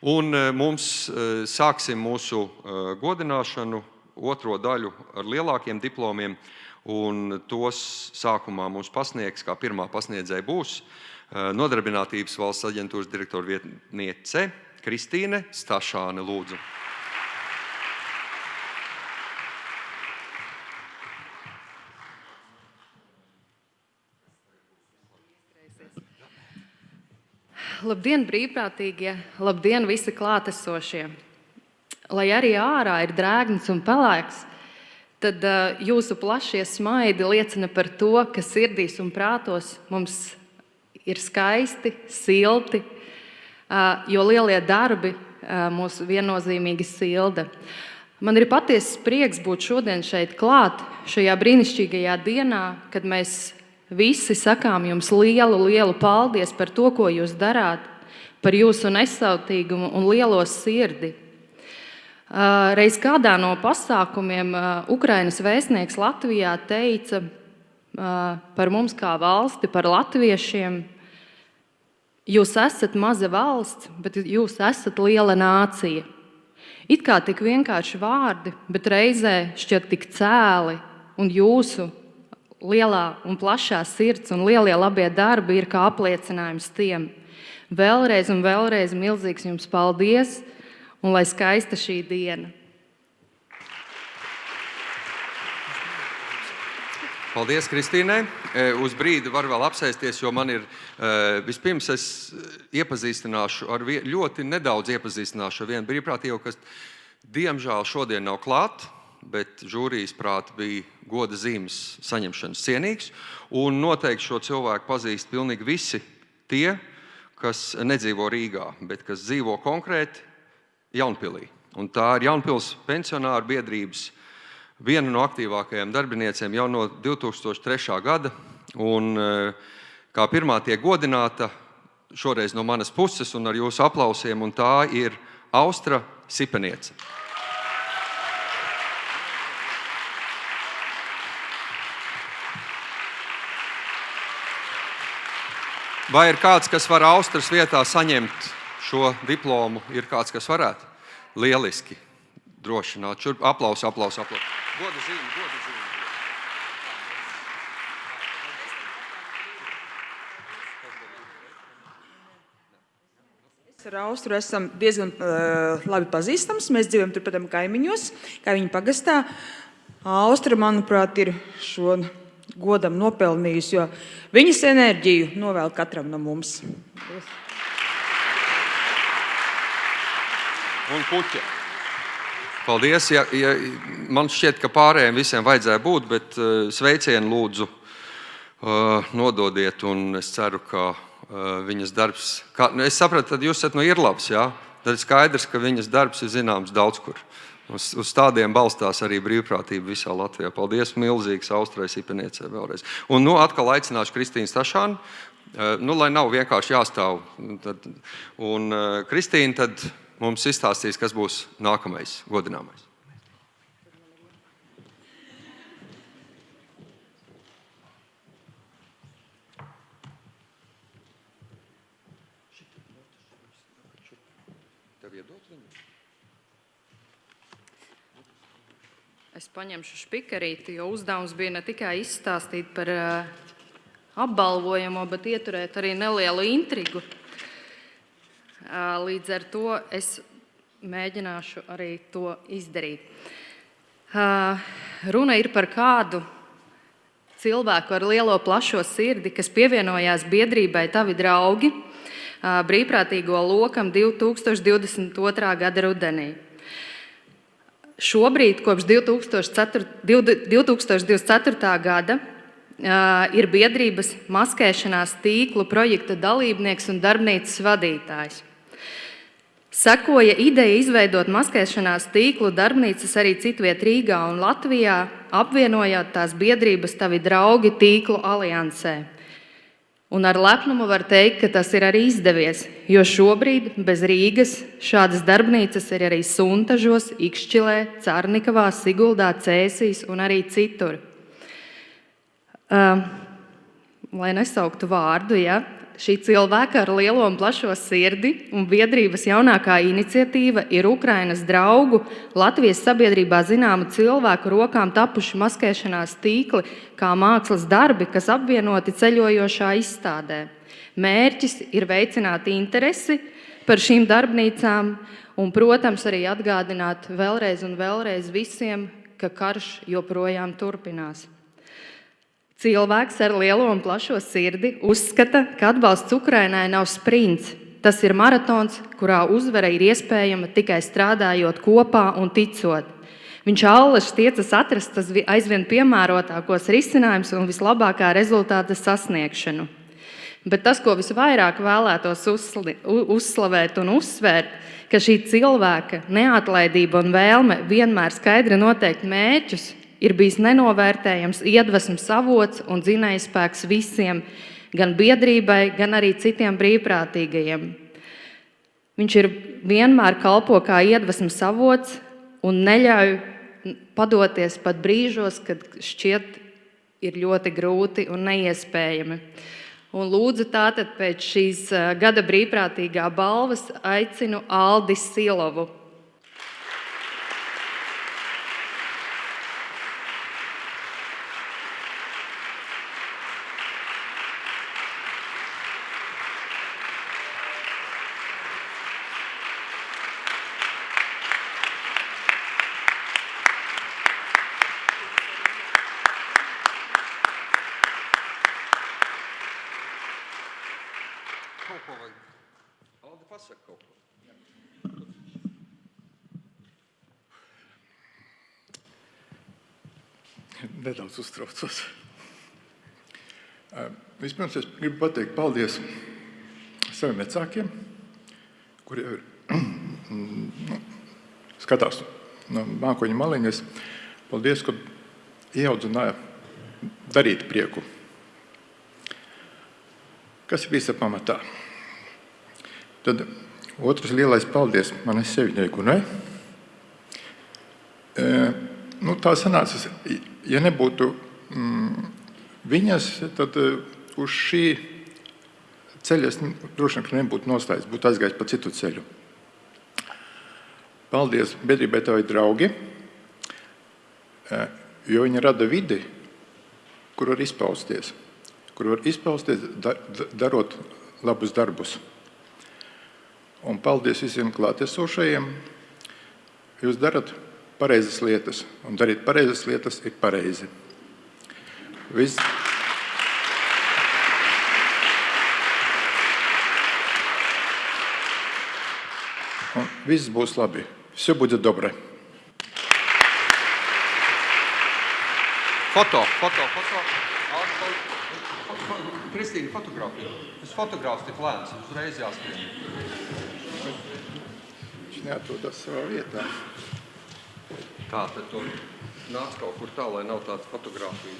Un mums sāksim mūsu godināšanu, otro daļu ar lielākiem diplomiem, un tos sākumā mums pasniegs, kā pirmā pasniedzēja būs, Nodarbinātības valsts aģentūras direktora vietniece Kristīne Stašāne, lūdzu. Labdien, brīvprātīgie! Labdien, visi klātesošie! Lai arī ārā ir drēgns un pelēks, tad jūsu plašie smaidi liecina par to, ka sirdīs un prātos mums ir skaisti, silti, jo lielie darbi mūs viennozīmīgi silda. Man ir patiesas prieks būt šodien šeit klāt, šajā brīnišķīgajā dienā, kad mēs visi sakām jums lielu paldies par to, ko jūs darāt, par jūsu nesautīgumu un lielo sirdi. Reiz kādā no pasākumiem Ukrainas vēstnieks Latvijā teica par mums kā valsti, par latviešiem: jūs esat maza valsts, bet jūs esat liela nācija. It kā tik vienkārši vārdi, bet reizē šķiet tik cēli, un jūsu lielā un plašā sirds un lielie labie darbi ir kā apliecinājums tiem. Vēlreiz un vēlreiz milzīgs jums paldies, un lai skaista šī diena. Paldies, Kristīnai. Uz brīdi var vēl apsēsties, jo man ir vispirms es iepazīstināšu ļoti nedaudz iepazīstināšu ar vienu brīvprātīgo, kas diemžēl šodien nav klāt, bet žūrijas prāti bija goda zīmes saņemšanas cienīgs, un noteikti šo cilvēku pazīst pilnīgi visi tie, kas nedzīvo Rīgā, bet kas dzīvo konkrēti Jaunpilī. Un tā ir Jaunpils pensionāru biedrības viena no aktīvākajām darbiniecēm jau no 2003. gada, un kā pirmā tiek godināta šoreiz no manas puses un ar jūsu aplausiem, un tā ir Austra Sipeniece. Vai ir kāds, kas var Austras vietā saņemt šo diplomu? Ir kāds, kas varētu? Lieliski. Droši nāk. Aplaus. Goda zīme. Ar Austru esam diezgan labi pazīstams. Mēs dzīvojam turpat kaimiņos, kaimiņu pagastā. Austra, manuprāt, ir šo godam nopelnījusi, jo viņas enerģiju novēl katram no mums. Un puķe. Paldies. Man šķiet, ka pārējiem visiem vajadzēja būt, bet sveicienu lūdzu nododiet, un es ceru, ka viņas darbs... Es sapratu, tad jūs esat no Irlavas, jā? Tad ir skaidrs, ka viņas darbs ir zināms daudz kur. Uz tādiem balstās arī brīvprātība visā Latvijā. Paldies milzīgs Austrai Sipeniecei vēlreiz. Un atkal aicināšu Kristīnu Stašānu, lai nav vienkārši jāstāv. Un Kristīna tad mums izstāstīs, kas būs nākamais godināmais. Es paņemšu špikarīti, jo uzdevums bija ne tikai izstāstīt par apbalvojamo, bet ieturēt arī nelielu intrigu. Līdz ar to es mēģināšu arī to izdarīt. Runa ir par kādu cilvēku ar lielo plašo sirdi, kas pievienojās biedrībai Tavi draugi brīvprātīgo lokam 2022. gada rudenī. Šobrīd, kopš 2024. gada, ir biedrības maskēšanās tīklu projekta dalībnieks un darbnīcas vadītājs. Sekoja ideja izveidot maskēšanās tīklu darbnīcas arī citviet Rīgā un Latvijā, apvienojot tās biedrības Tavi draugi tīklu aliansē. Un ar lepnumu var teikt, ka tas ir arī izdevies, jo šobrīd bez Rīgas šādas darbnīcas ir arī Suntažos, Ikšķilē, Carnikavā, Siguldā, Cēsīs un arī citur. Lai nesauktu vārdu, ja, šī cilvēka ar lielo un plašo sirdi un biedrības jaunākā iniciatīva ir Ukrainas draugu Latvijas sabiedrībā zināmu cilvēku rokām tapuši maskēšanās tīkli kā mākslas darbi, kas apvienoti ceļojošā izstādē. Mērķis ir veicināt interesi par šīm darbnīcām un, protams, arī atgādināt vēlreiz un vēlreiz visiem, ka karš joprojām turpinās. Cilvēks ar lielo un plašo sirdi uzskata, ka atbalsts Ukrainai nav sprints. Tas ir maratons, kurā uzvara ir iespējama tikai strādājot kopā un ticot. Viņš allaž tiecas atrast aizvien piemērotākos risinājumus un vislabākā rezultāta sasniegšanu. Bet tas, ko visvairāk vēlētos uzslavēt un uzsvērt, ka šī cilvēka neatlaidība un vēlme vienmēr skaidri noteikt mērķus, ir bijis nenovērtējams iedvesmas avots un dzinējspēks visiem, gan biedrībai, gan arī citiem brīvprātīgajiem. Viņš ir vienmēr kalpo kā iedvesmas avots un neļauj padoties pat brīžos, kad šķiet ir ļoti grūti un neiespējami. Un lūdzu tātad pēc šīs gada brīvprātīgā balvas aicinu Aldi Silovu. Aldi, pasaka kaut ko. Nedaudz uztraucos. Vispirms es gribu pateikt paldies saviem vecākiem, kuri skatās no mākoņa maliņas. Paldies, ka ieaudzināja darīt prieku. Kas ir bijis pamatā? Tad otrs lielais paldies manai seviņai Gunai. Tā sanāca, ja nebūtu viņas, tad uz šī ceļa es droši vien nebūtu nostājis, būtu aizgājis pa citu ceļu. Paldies biedrībai Tavi draugi, jo viņi rada vidi, kur var izpausties. Darot labus darbus. Un paldies visiem klātesošajiem. Jūs darat pareizas lietas, un darīt pareizas lietas ir pareizi. Un viss būs labi. Все будет добре. Foto. Kristīna, fotografija. Tas fotogrāfs tik lēns, uzreiz jāskrien. Viņš neatrodas savā vietā. Tā, tad to nāc kaut kur tā, lai nav tāda fotografija.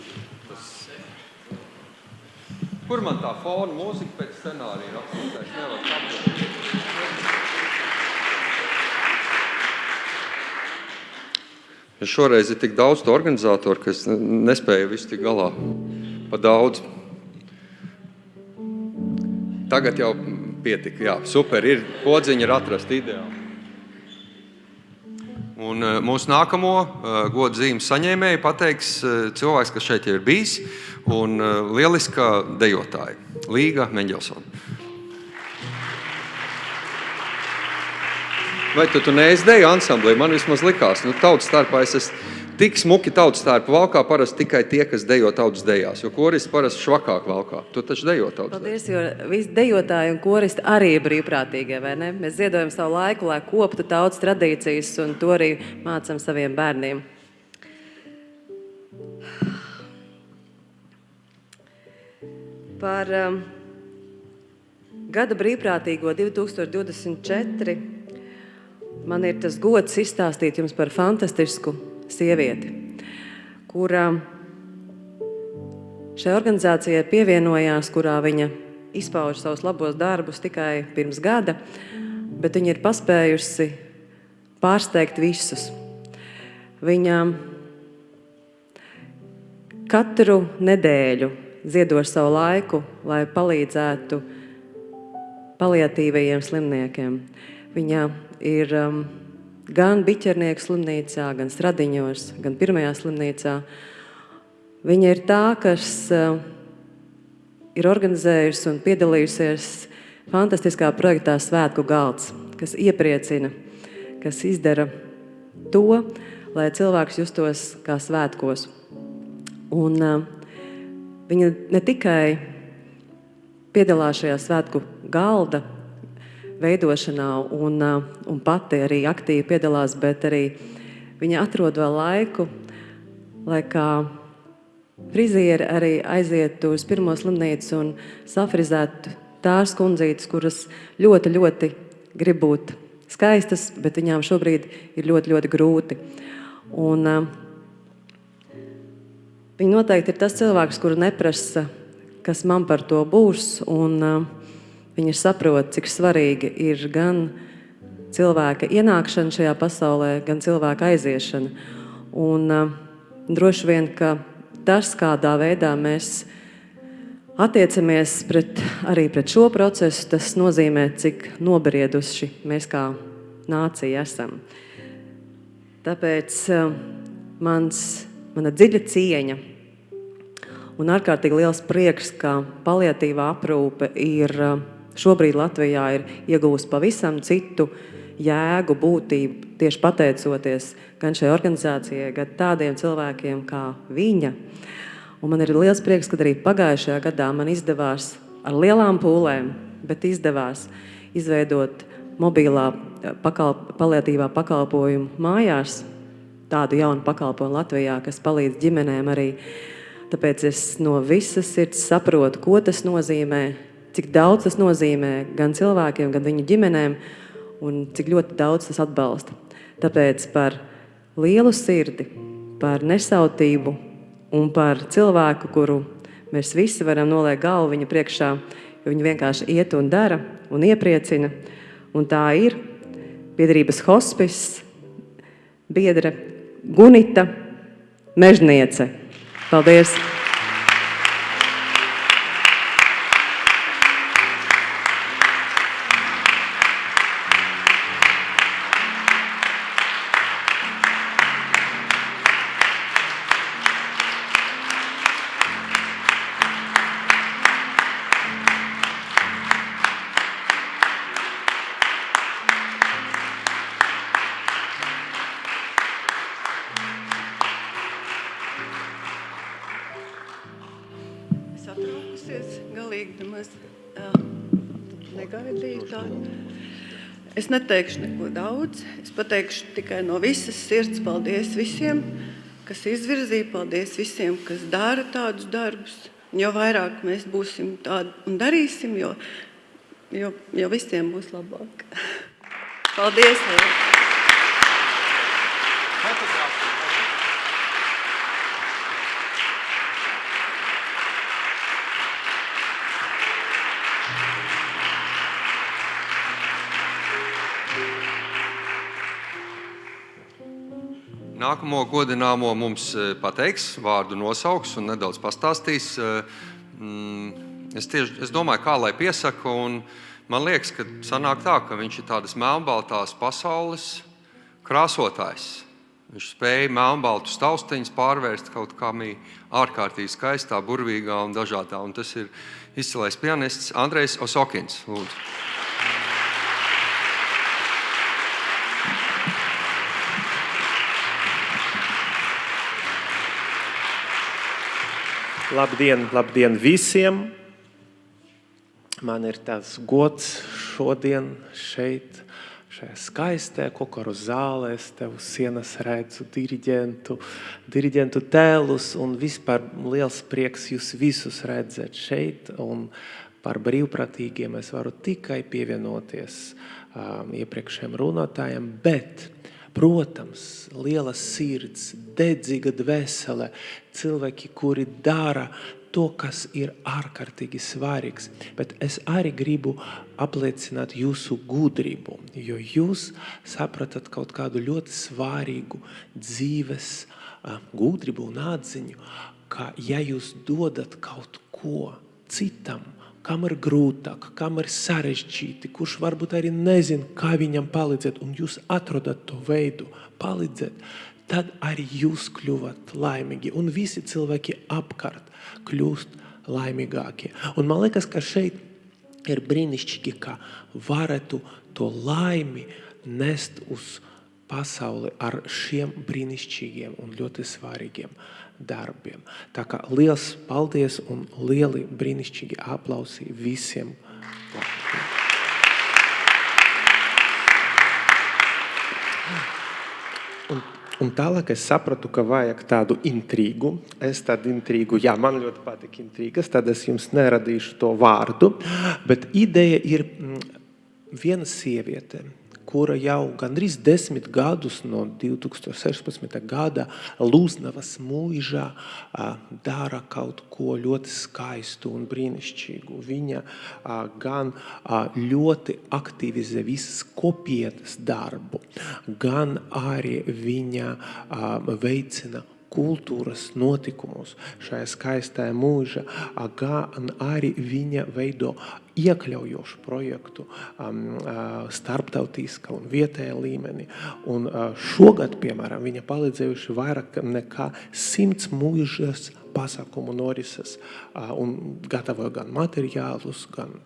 Kur man tā fona mūzika pēc scenārija rakstītājs nevar saprast? Ja šoreiz ir tik daudz to organizātoru, ka es nespēju visu tik galā pa daudz. Tagad jau pietika, jā, super, ir podziņa ir atrast ideāli. Un mūsu nākamo godu zīmes saņēmēju pateiks cilvēks, kas šeit jau ir bijis, un lieliska dejotāja, Līga Meņģelsona. Vai tu neizdeji ansamblī? Man vismaz likās, tautas starpā es esmu tik smuki tautas starpā valkā parasti tikai tie, kas dejo tautas dejās, jo koristi parasti švakāk valkā. Tu taču dejo tautas dejās. Paldies, jo visi dejotāji un koristi arī ir brīvprātīgie, vai ne? Mēs ziedojam savu laiku, lai koptu tautas tradīcijas, un to arī mācam saviem bērniem. Par gada brīvprātīgo 2024 man ir tas gods izstāstīt jums par fantastisku sievieti, kura šai organizācijai pievienojās, kurā viņa izpauž savus labos darbus tikai pirms gada, bet viņa ir paspējusi pārsteigt visus. Viņa katru nedēļu ziedo savu laiku, lai palīdzētu paliatīvajiem slimniekiem. Viņa ir gan Biķernieku slimnīcā, gan Stradiņos, gan pirmajā slimnīcā. Viņa ir tā, kas ir organizējusi un piedalījusies fantastiskā projektā Svētku galds, kas iepriecina, kas izdara to, lai cilvēks justos kā svētkos. Un viņa ne tikai piedalās šajā Svētku galda veidošanā un pati arī aktīvi piedalās, bet arī viņa atrod vēl laiku, lai kā frizieri arī aizietu uz pirmo slimnīcu un safrizētu tās kundzītes, kuras ļoti, ļoti grib būt skaistas, bet viņām šobrīd ir ļoti, ļoti grūti. Un viņa noteikti ir tas cilvēks, kuru neprasa, kas man par to būs, un viņa saprot, cik svarīgi ir gan cilvēka ienākšana šajā pasaulē, gan cilvēka aiziešana. Un droši vien, ka tas, kādā veidā mēs attiecamies arī pret šo procesu, tas nozīmē, cik nobrieduši mēs kā nācija esam. Tāpēc mana dziļa cieņa un ārkārtīgi liels prieks, ka paliatīvā aprūpe šobrīd Latvijā ir iegūst pavisam citu jēgu, būtību, tieši pateicoties gan šai organizācijai, gan tādiem cilvēkiem kā viņa. Un man ir liels prieks, ka arī pagājušajā gadā man izdevās ar lielām pūlēm, bet izdevās izveidot mobilā paliatīvā pakalpojumu mājās, tādu jaunu pakalpojumu Latvijā, kas palīdz ģimenēm arī. Tāpēc es no visas sirds saprotu, ko tas nozīmē, cik daudz tas nozīmē gan cilvēkiem, gan viņu ģimenēm, un cik ļoti daudz tas atbalsta. Tāpēc par lielu sirdi, par nesautību un par cilvēku, kuru mēs visi varam noliekt galvu viņa priekšā, jo viņi vienkārši iet un dara un iepriecina. Un tā ir biedrības hospiss biedre Gunita Mežniece. Paldies! Es neteikšu neko daudz, es pateikšu tikai no visas sirds paldies visiem, kas izvirzīja, paldies visiem, kas dara tādus darbus. Jo vairāk mēs būsim tādi un darīsim, jo visiem būs labāk. Paldies! Nākamo godināmo mums pateiks, vārdu nosauks un nedaudz pastāstīs. Es domāju, kā lai piesaka, un man liekas, ka sanāk tā, ka viņš ir tādas melnbaltās pasaules krāsotājs. Viņš spēja melnbaltus taustiņus pārvērst kaut kā ārkārtīgi skaistā, burvīgā un dažādā. Un tas ir izcilais pianists Andrejs Osokins. Lūdzu. Labdien visiem! Man ir tāds gods šodien šeit, šajā skaistē kokoru zālē, es tev uz sienas redzu diriģentu tēlus, un vispār liels prieks jūs visus redzēt šeit, un par brīvprātīgiem es varu tikai pievienoties iepriekšējiem runātājiem, bet, protams, liela sirds, dedzīga dvēsele, cilvēki, kuri dara to, kas ir ārkārtīgi svarīgs, bet es arī gribu apliecināt jūsu gudrību, jo jūs sapratat kaut kādu ļoti svarīgu dzīves gudrību un atziņu, ka ja jūs dodat kaut ko citam, kam ir grūtāk, kam ir sarežģīti, kurš varbūt arī nezin, kā viņam palīdzēt, un jūs atrodat to veidu palīdzēt, tad arī jūs kļuvat laimīgi, un visi cilvēki apkārt kļūst laimīgākie. Un man liekas, ka šeit ir brīnišķīgi, ka varētu to laimi nest uz pasauli ar šiem brīnišķīgiem un ļoti svarīgiem darbiem. Tā kā liels paldies un lieli brīnišķīgi aplausi visiem. Un tālāk es sapratu, ka vajag tādu intrigu. Es tādu intrigu, jā, man ļoti patīk intrigas, tad es jums neradīšu to vārdu, bet ideja ir viena sieviete, kura jau gandrīz 10 gadus no 2016. Gada Lūznavas mūžā dara kaut ko ļoti skaistu un brīnišķīgu. Viņa gan ļoti aktivizē visas kopienas darbu, gan arī viņa veicina kultūras notikumus šajā skaistajā mūžā, gan arī viņa veido iekļaujošu projektu starptautiskā un vietējā līmenī. Un šogad, piemēram, viņa palīdzējuši vairāk nekā 100 mūžas pasākumu norises un gatavoja gan materiālus, gan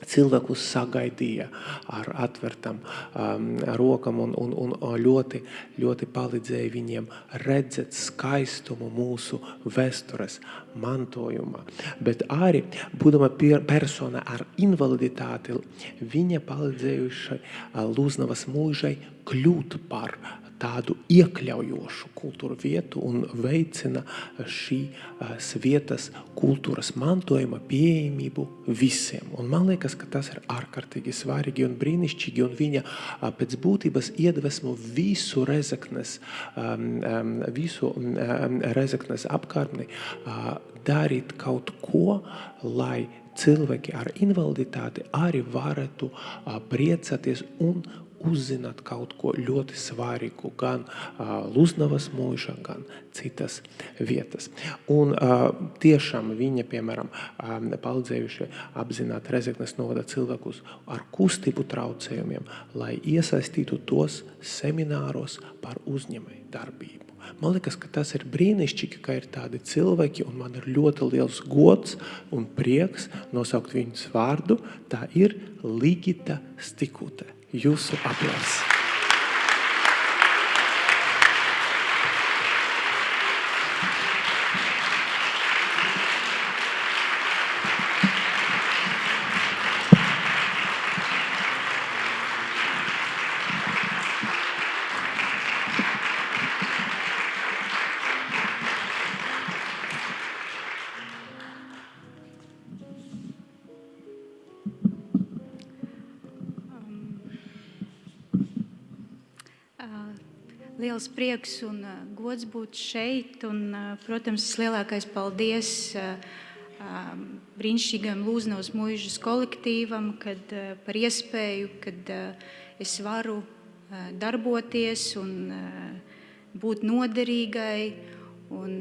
cilvēkus sagaidīja ar atvērtām rokam un ļoti, ļoti palīdzēja viņiem redzēt skaistumu mūsu vēstures mantojumā. Bet arī, būdama persona ar invaliditāti, viņa palīdzējuši Lūznavas mūžai kļūt par tādu iekļaujošu kultūru vietu un veicina šīs vietas kultūras mantojuma pieejamību visiem. Un man liekas, ka tas ir ārkārtīgi svarīgi un brīnišķīgi, un viņa pēc būtības iedvesmo visu Rezeknes apkārtni darīt kaut ko, lai cilvēki ar invaliditāti arī varētu priecāties un uzzināt kaut ko ļoti svarīgu gan Lūznavas mūžā, gan citas vietas. Un tiešām viņa, piemēram, palīdzējuši apzināt Rezeknes novada cilvēkus ar kustību traucējumiem, lai iesaistītu tos semināros par uzņēmēju darbību. Man liekas, ka tas ir brīnišķīgi, ka ir tādi cilvēki, un man ir ļoti liels gods un prieks nosaukt viņus vārdu. Tā ir Ligita Stikute. Jūsu aplausi. Liels prieks un gods būt šeit, un, protams, lielākais paldies brīnišķīgam Lūznavas mūžas kolektīvam, par iespēju, kad es varu darboties un būt noderīgai un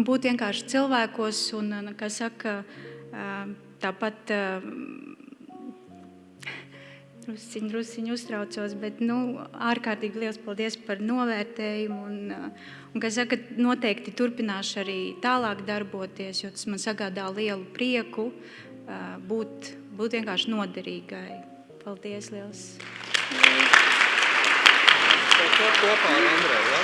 būt vienkārši cilvēkos un, kā saka, tāpat drusciņu uztraucos, bet ārkārtīgi liels paldies par novērtējumu un kā saka, noteikti turpināšu arī tālāk darboties, jo tas man sagādā lielu prieku būt vienkārši noderīgai. Paldies liels! Kopā ar Andreju, ja?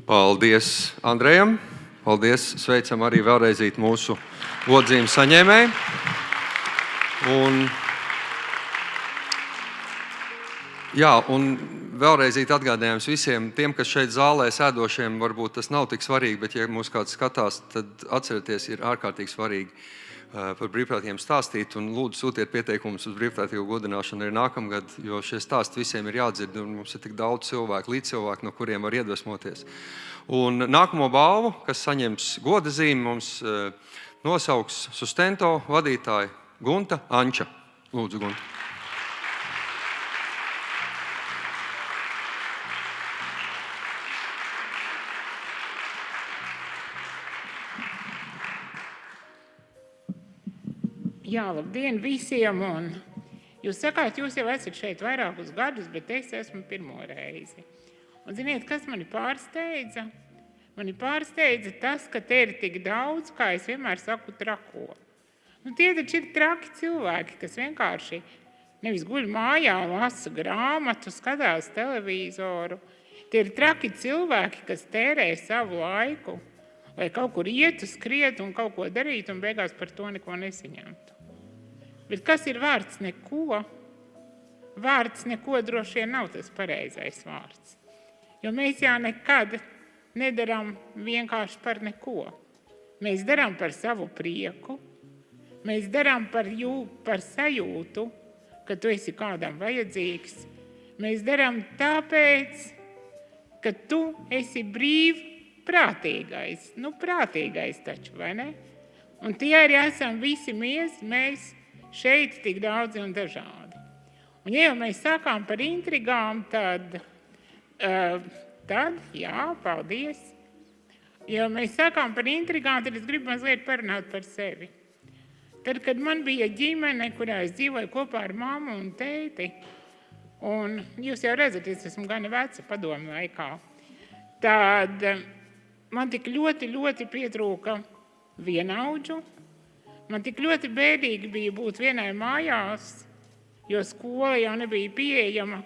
Paldies Andrejam. Paldies. Sveicam arī vēlreizīt mūsu godzīmu saņēmēju. Un vēlreizīt atgādājums visiem tiem, kas šeit zālē sēdošiem, varbūt tas nav tik svarīgi, bet ja mūs kāds skatās, tad atcerieties, ir ārkārtīgi svarīgi par brīvprātīgiem stāstīt un lūdzu sūtiet pieteikumus uz brīvprātīgo godināšanu arī nākamgad, jo šie stāsti visiem ir jādzird un mums ir tik daudz cilvēku, līdzcilvēku, no kuriem var iedvesmoties. Un nākamo balvu, kas saņems goda zīmi, mums nosauks Sustento vadītāja Gunta Anča. Lūdzu, Gunta. Jā, labdien visiem! Un jūs sakāt, jūs jau esat šeit vairākus gadus, bet es esmu pirmo reizi. Un ziniet, kas mani pārsteidza? Mani pārsteidza tas, ka te ir tik daudz, kā es vienmēr saku, trako. Tie taču ir traki cilvēki, kas vienkārši nevis guļ mājā, lasa grāmatu, skatās televizoru. Tie ir traki cilvēki, kas tērē savu laiku, lai kaut kur ietu, skrietu un kaut ko darītu un beigās par to neko nesaņemtu. Bet kas ir vārds neko? Vārds neko droši vien nav tas pareizais vārds. Jo mēs jau nekad nedarām vienkārši par neko. Mēs darām par savu prieku, mēs darām par sajūtu, ka tu esi kādam vajadzīgs. Mēs darām tāpēc, ka tu esi brīvprātīgais. Prātīgais taču, vai ne? Un tie arī esam visi mēs šeit tik daudzi un dažādi. Un ja jau mēs sākām par intrigām, tad jā, paldies. Ja mēs sākām par intrigām, tad es gribu mazliet parunāt par sevi. Tad, kad man bija ģimene, kurā es dzīvoju kopā ar mammu un tēti, un jūs jau redzat, es esmu gana veca padomu laikā, tad man tik ļoti, ļoti pietrūka vienaudžu. Man tik ļoti bēdīgi bija būt vienai mājās, jo skola jau nebija pieejama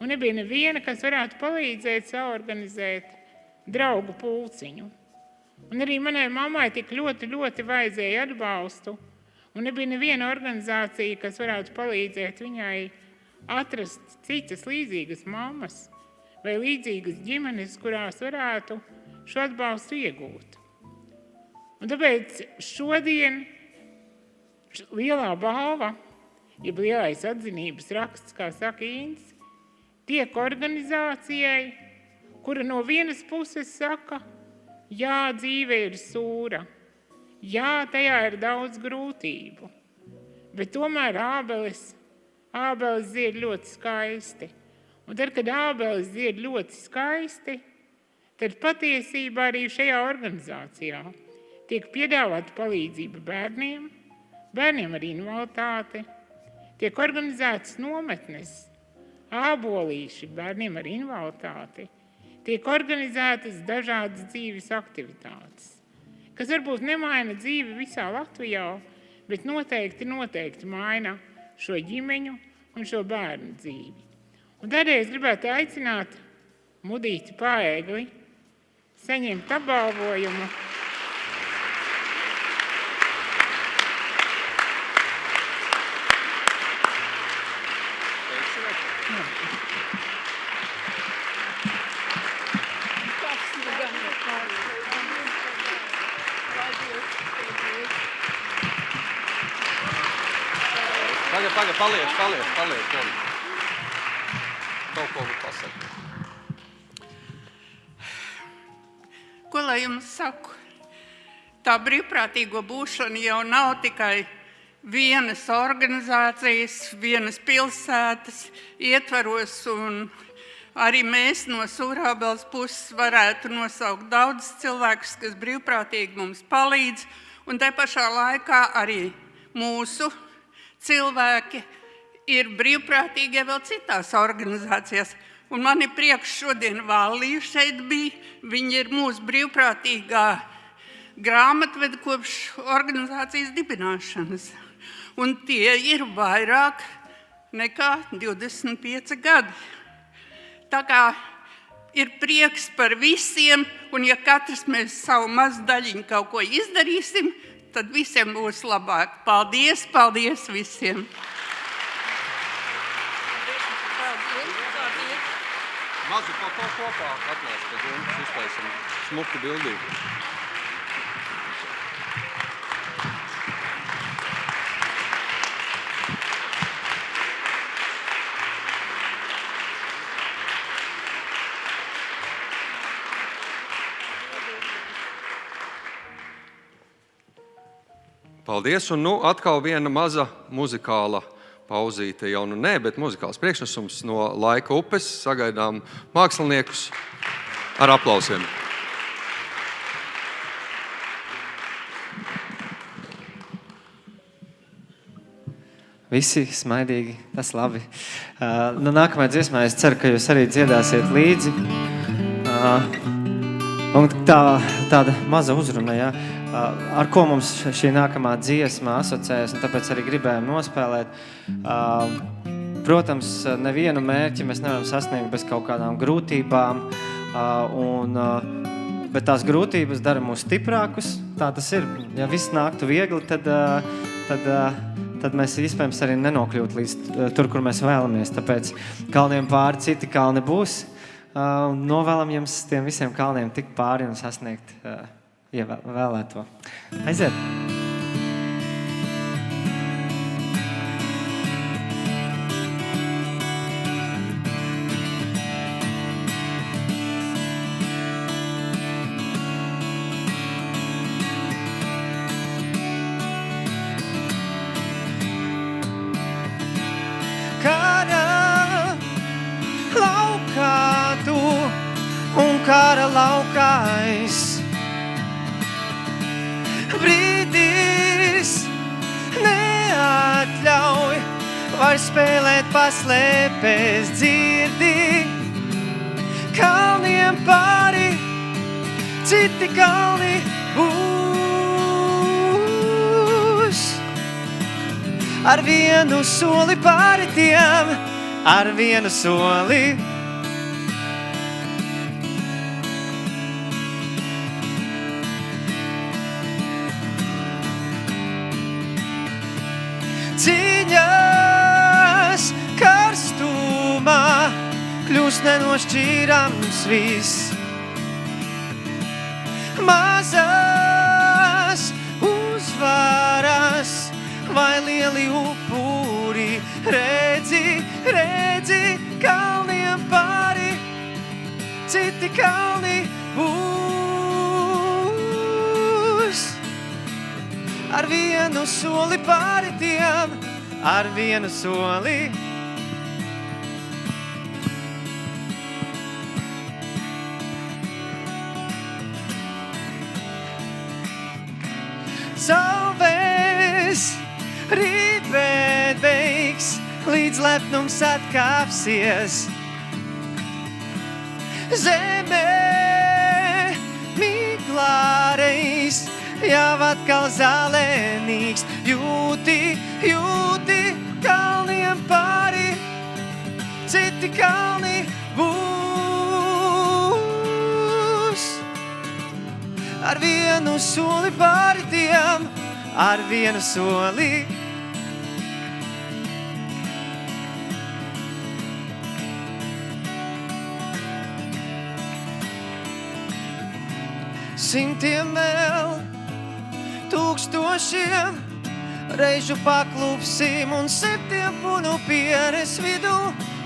un nebija neviena, kas varētu palīdzēt saorganizēt draugu pulciņu. Un arī manai mammai tik ļoti, ļoti vajadzēja atbalstu un nebija neviena organizācija, kas varētu palīdzēt viņai atrast citas līdzīgas mammas vai līdzīgas ģimenes, kurās varētu šo atbalstu iegūt. Un tāpēc šodien lielā balva, jeb lielais atzinības raksts, kā saka Inns, tiek organizācijai, kura no vienas puses saka, jā, dzīve ir sūra, jā, tajā ir daudz grūtību, bet tomēr ābeles zied ļoti skaisti. Un tad, kad ābeles zied ļoti skaisti, tad patiesībā arī šajā organizācijā tiek piedāvāta palīdzība bērniem ar invaliditāti, tiek organizētas nometnes, ābolīši bērniem ar invaliditāti, tiek organizētas dažādas dzīves aktivitātes, kas varbūt nemaina dzīvi visā Latvijā, bet noteikti maina šo ģimeņu un šo bērnu dzīvi. Un tādēļ es gribētu aicināt Mudīti Paegli saņemt apbalvojumu. Paliec. Kaut ko pasaka. Ko lai jums saku? Tā brīvprātīgo būšana jau nav tikai vienas organizācijas, vienas pilsētas ietvaros, un arī mēs no Sūrābeles puses varētu nosaukt daudz cilvēkus, kas brīvprātīgi mums palīdz, un tai pašā laikā arī mūsu cilvēki ir brīvprātīgie vēl citās organizācijās. Un man ir prieks šodien Vallija šeit bija. Viņa ir mūsu brīvprātīgā grāmatvede kopš organizācijas dibināšanas. Un tie ir vairāk nekā 25 gadi. Tā kā ir prieks par visiem, un ja katrs mēs savu mazu daļiņu kaut ko izdarīsim, tad visiem būs labāk. Paldies, paldies visiem! Mazu kopā atnāc, kad jums uztaisim smuku bildību. Paldies, un atkal viena maza muzikāla pauzīte jau nē, bet muzikāls priekšnesums no Laika upes. Sagaidām māksliniekus ar aplausiem. Visi smaidīgi, tas labi. Nākamajā dziesmā es ceru, ka jūs arī dziedāsiet līdzi. Un tāda maza uzruna, ja? Ar ko mums šī nākamā dziesma asociējas, un tāpēc arī gribējām nospēlēt. Protams, nevienu mērķi mēs nevaram sasniegt bez kaut kādām grūtībām, bet tās grūtības dara mūs stiprākus. Tā tas ir. Ja viss nāktu viegli, tad mēs iespējams arī nenokļūt līdz tur, kur mēs vēlamies. Tāpēc kalniem pāri citi kalni būs. Novēlam jums tiem visiem kalniem tikt pāri un sasniegt vēlēto. Aiziet! Kara laukā tu un kara laukais. Brīdis neatļauj vairs spēlēt paslēpēs, dzirdi kalniem pāri, citi kalni būs. Ar vienu soli pāri tiem, ar vienu soli. Cīņas karstumā kļūst nenošķīrams viss. Mazas uzvaras vai lieli upuri, redzi kalniem pāri, citi kalni būs. Ar vienu soli pāri tiem, ar vienu soli. Sauvēs rītbēt beigs, līdz lepnums atkāpsies. Zemē miglāreis, jau atkal zālēnīgs, jūti kalniem pāri, citi kalni būs. Ar vienu soli pāri tiem, ar vienu soli. Simtiem vēl, tūkstošiem reižu paklupsim un 7 punu pieres vidū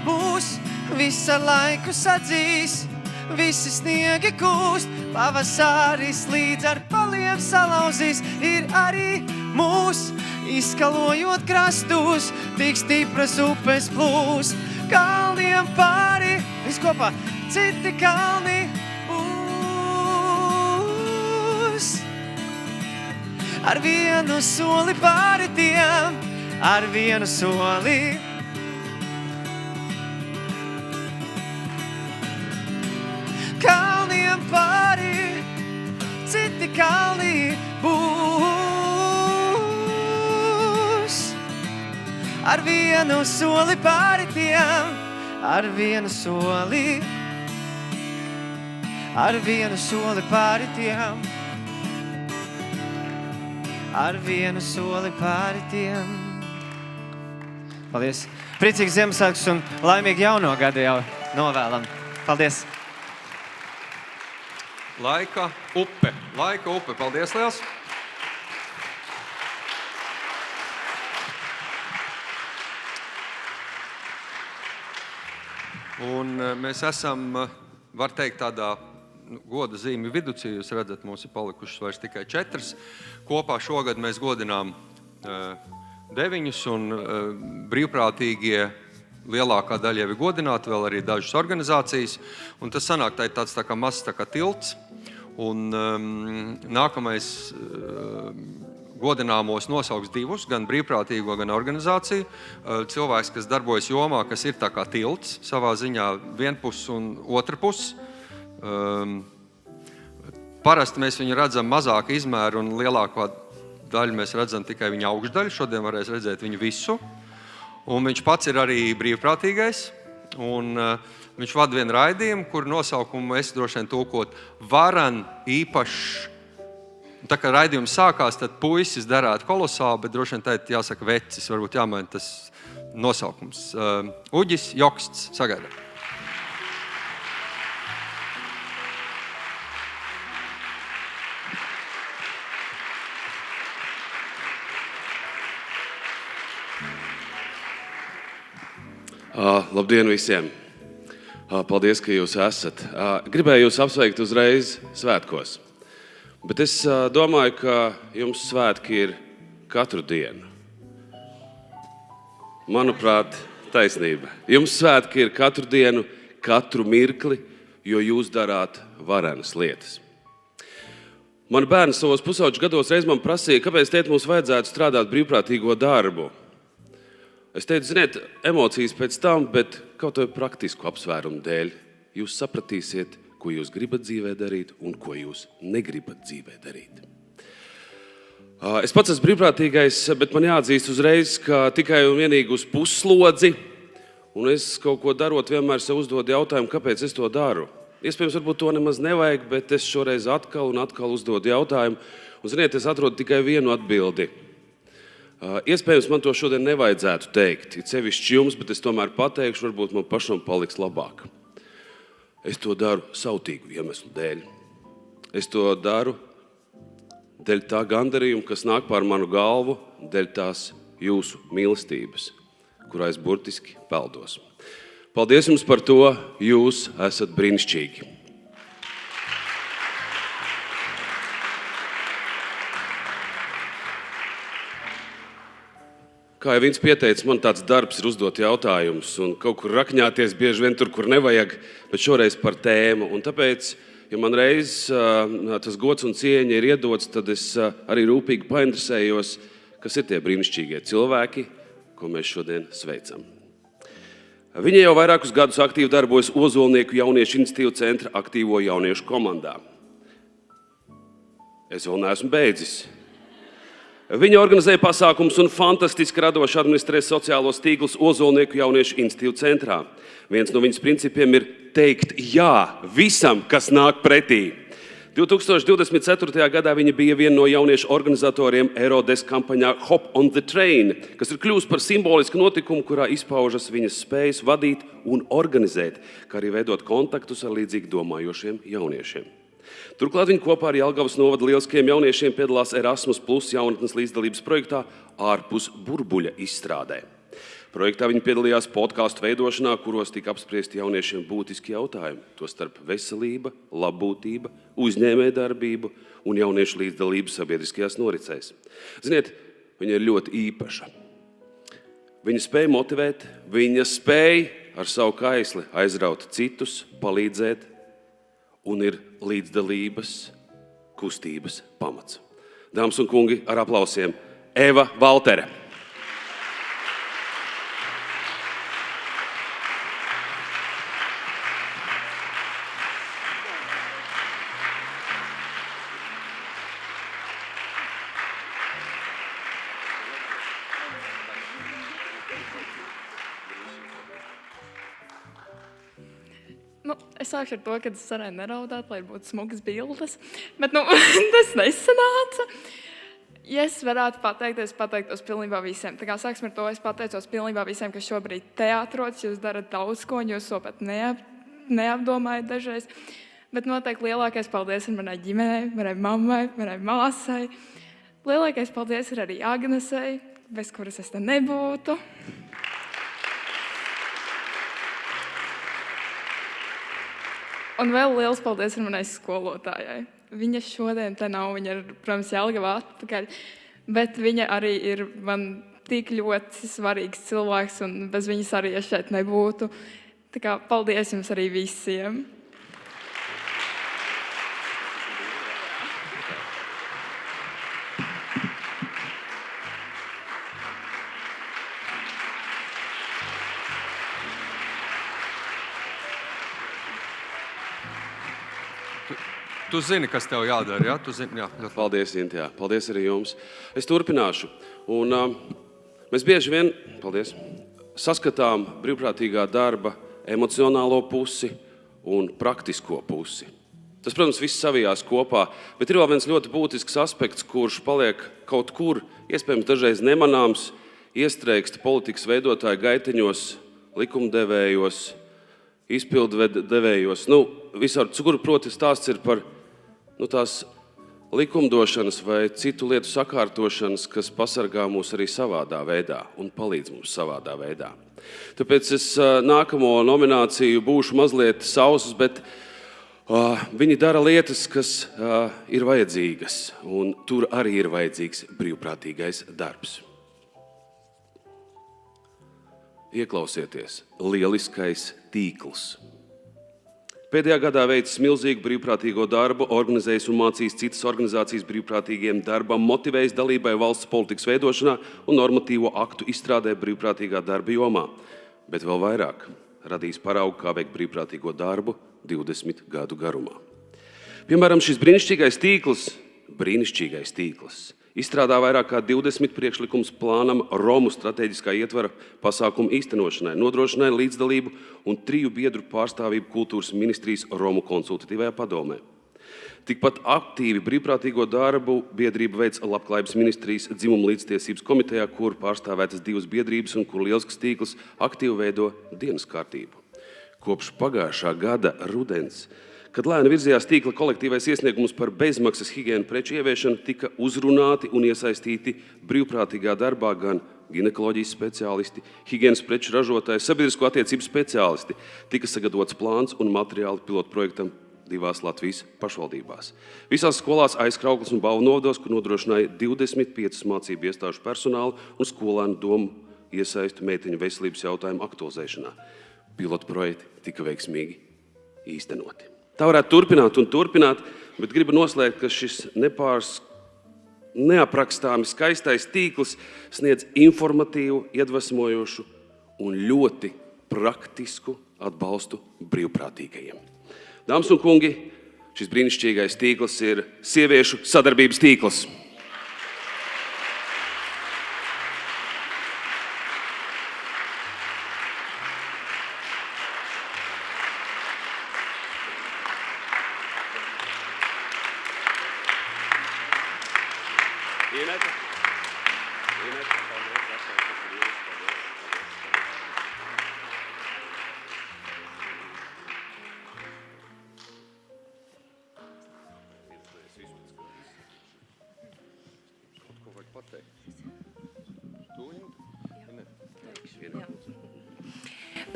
būs. Visa laiku sadzīs, visi sniegi kūst, pavasaris līdz ar paliem salauzīs. Ir arī mūs, izkalojot krastus, tik stipras upes plūst. Kalniem pāri, viss kopā, citi kalni būs. Ar vienu soli pāri tiem, ar vienu soli. Kalniem pāri, citi kalni būs. Ar vienu soli pāri tiem, ar vienu soli. ar vienu soli pāri tiem, ar vienu soli pāri tiem. Paldies! Priecīgs Ziemassvētkus un laimīgu jauno gadu jau novēlam. Paldies! Laika upe. Paldies liels! Un mēs esam, var teikt, tādā goda zīmju viducī. Jūs redzat, mums ir palikušas vairs tikai 4. Kopā šogad mēs godinām 9 un brīvprātīgie lielākā daļa jau ir godināti, vēl arī dažas organizācijas. Un tas sanāk tāds tā kā mazs tā kā tilts. Un nākamais godināmos nosauks 2, gan brīvprātīgo, gan organizāciju. Cilvēks, kas darbojas jomā, kas ir tā kā tilts, savā ziņā vienpus un otrpus. Parasti mēs viņu redzam mazāk izmēru un lielāko daļu mēs redzam tikai viņa augšdaļu. Šodien varēs redzēt viņu visu. Un viņš pats ir arī brīvprātīgais. Un viņš vada vienu raidījumu, kur nosaukumu es droši vien tulkot varan īpašs. Tā kā raidījums sākās, tad puisis darētu kolosāli, bet droši vien tēt jāsaka vecis, varbūt jāmaina tas nosaukums. Uģis Joksts, sagaidām. Labdien visiem! Paldies, ka jūs esat. Gribēju jūs apsveikt uzreiz svētkos. Bet es domāju, ka jums svētki ir katru dienu. Manuprāt, taisnība. Jums svētki ir katru dienu, katru mirkli, jo jūs darāt varenas lietas. Mani bērni savos pusauģu gados reiz man prasīja, kāpēc tēt mums vajadzētu strādāt brīvprātīgo darbu. Es teicu, ziniet, emocijas pēc tam, bet kaut vai praktisku apsvērumu dēļ jūs sapratīsiet, ko jūs gribat dzīvē darīt un ko jūs negribat dzīvē darīt. Es pats esmu brīvprātīgais, bet man jāatzīst uzreiz, ka tikai un vienīgi uz pusslodzi, un es kaut ko darot vienmēr sev uzdodu jautājumu, kāpēc es to daru. Iespējams, varbūt to nemaz nevajag, bet es šoreiz atkal un atkal uzdodu jautājumu, un ziniet, es atrodu tikai vienu atbildi. Iespējams, man to šodien nevajadzētu teikt, it sevišķi jums, bet es tomēr pateikšu, varbūt man pašam paliks labāk. Es to daru sautīgu iemeslu dēļ. Es to daru dēļ tā gandarījuma, kas nāk pār manu galvu, dēļ tās jūsu mīlestības, kurā es burtiski peldos. Paldies jums par to, jūs esat brīnišķīgi. Kā jau viens pieteica, man tāds darbs ir uzdot jautājumus un kaut kur rakņāties bieži vien tur, kur nevajag, bet šoreiz par tēmu. Un tāpēc, ja man reiz tas gods un cieņa ir iedots, tad es arī rūpīgi painteresējos, kas ir tie brīnišķīgie cilvēki, ko mēs šodien sveicam. Viņi jau vairākus gadus aktīvi darbojas Ozolnieku jauniešu iniciatīvu centra aktīvo jauniešu komandā. Es vēl neesmu beidzis. Viņi organizē pasākums un fantastiski radoši administrē sociālos tīklus Ozolnieku jauniešu iniciatīvu centrā. Viens no viņas principiem ir teikt jā visam, kas nāk pretī. 2024. gadā viņa bija viena no jauniešu organizatoriem Eurodesk kampaņā Hop on the Train, kas ir kļuvusi par simbolisku notikumu, kurā izpaužas viņas spējas vadīt un organizēt, kā arī veidot kontaktus ar līdzīgi domājošiem jauniešiem. Turklāt viņi kopā ar Jelgavas novada lieliskiem jauniešiem piedalās Erasmus Plus jaunatnes līdzdalības projektā ārpus burbuļa izstrādē. Projektā viņi piedalījās podcastu veidošanā, kuros tika apspriesti jauniešiem būtiski jautājumi, tostarp veselība, labbūtība, uzņēmējdarbība un jauniešu līdzdalība sabiedriskajās noricēs. Ziniet, viņa ir ļoti īpaša. Viņa spēja motivēt, viņa spēja ar savu kaisli aizraut citus, palīdzēt, un ir līdzdalības kustības pamats. Dāmas un kungi, ar aplausiem Eva Valtere. Es sākšu ar to, ka es varēju neraudāt, lai būtu smugas bildes, bet tas nesanāca. Ja es varētu pateikties, pateiktos pilnībā visiem. Tā kā sāksim ar to, es pateicos pilnībā visiem, kas šobrīd te atrodas. Jūs darat daudz ko, un jūs to pat neapdomājat dažreiz. Bet noteikti lielākais paldies ir manai ģimenei, manai mammai, manai māsai. Lielākais paldies ir arī Agnesei, bez kuras es te nebūtu. Un vēl liels paldies ir manai skolotājai. Viņa šodien te nav, viņa ir, protams, Jelgavā atpakaļ, bet viņa arī ir man tik ļoti svarīgs cilvēks, un bez viņas arī es šeit nebūtu. Tā kā paldies jums arī visiem. Tu zini, kas tev jādara, jā? Tu zini, jā. Paldies, Inti, jā. Paldies arī jums. Es turpināšu. Un mēs bieži vien, saskatām brīvprātīgā darba emocionālo pusi un praktisko pusi. Tas, protams, viss savijās kopā, bet ir vēl viens ļoti būtisks aspekts, kurš paliek kaut kur, iespējams, dažreiz nemanāms, iestrēgst politikas veidotāju gaiteņos, likumdevējos, izpildvedevējos. Visādi, kur proti stāsts ir par tās likumdošanas vai citu lietu sakārtošanas, kas pasargā mūs arī savādā veidā un palīdz mums savādā veidā. Tāpēc es nākamo nomināciju būšu mazliet sausas, bet viņi dara lietas, kas ir vajadzīgas, un tur arī ir vajadzīgs brīvprātīgais darbs. Ieklausieties, lieliskais tīkls. Pēdējā gadā veicis milzīgu brīvprātīgo darbu, organizējis un mācījis citas organizācijas brīvprātīgiem darbam, motivējis dalībai valsts politikas veidošanā un normatīvo aktu izstrādē brīvprātīgā darba jomā. Bet vēl vairāk radījis paraugu, kā veikt brīvprātīgo darbu 20 gadu garumā. Piemēram, šis brīnišķīgais tīkls izstrādā vairāk kā 20 priekšlikums plānam Romu stratēģiskā ietvara pasākumu īstenošanai, nodrošināja līdzdalību un 3 biedru pārstāvību kultūras ministrijas Romu konsultatīvajā padomē. Tikpat aktīvi brīvprātīgo darbu biedrība veic Labklājības ministrijas dzimumu līdztiesības komitejā, kur pārstāvētas 2 biedrības un kur lielisks tīkls aktīvi veido dienas kārtību. Kopš pagājušā gada rudens, kad lēni virzījās tīkla kolektīvais iesniegums par bezmaksas higiēnu preču ieviešanu, tika uzrunāti un iesaistīti brīvprātīgā darbā gan ginekoloģijas speciālisti, higiēnas preču ražotāji, sabiedrisko attiecību speciālisti. Tika sagatavots plāns un materiāli pilotprojektam 2 Latvijas pašvaldībās. Visās skolās Aizkrauklis un Bauvu novados, kur nodrošināja 25 mācību iestāžu personālu un skolēnu domu iesaistu meiteņu veselības jautājumu aktualizēšanā. Pilotprojekti tika veiksmīgi īstenoti. Tā varētu turpināt, bet gribu noslēgt, ka šis neaprakstāmi skaistais tīkls sniedz informatīvu, iedvesmojošu un ļoti praktisku atbalstu brīvprātīgajiem. Dāmas un kungi, šis brīnišķīgais tīkls ir sieviešu sadarbības tīkls.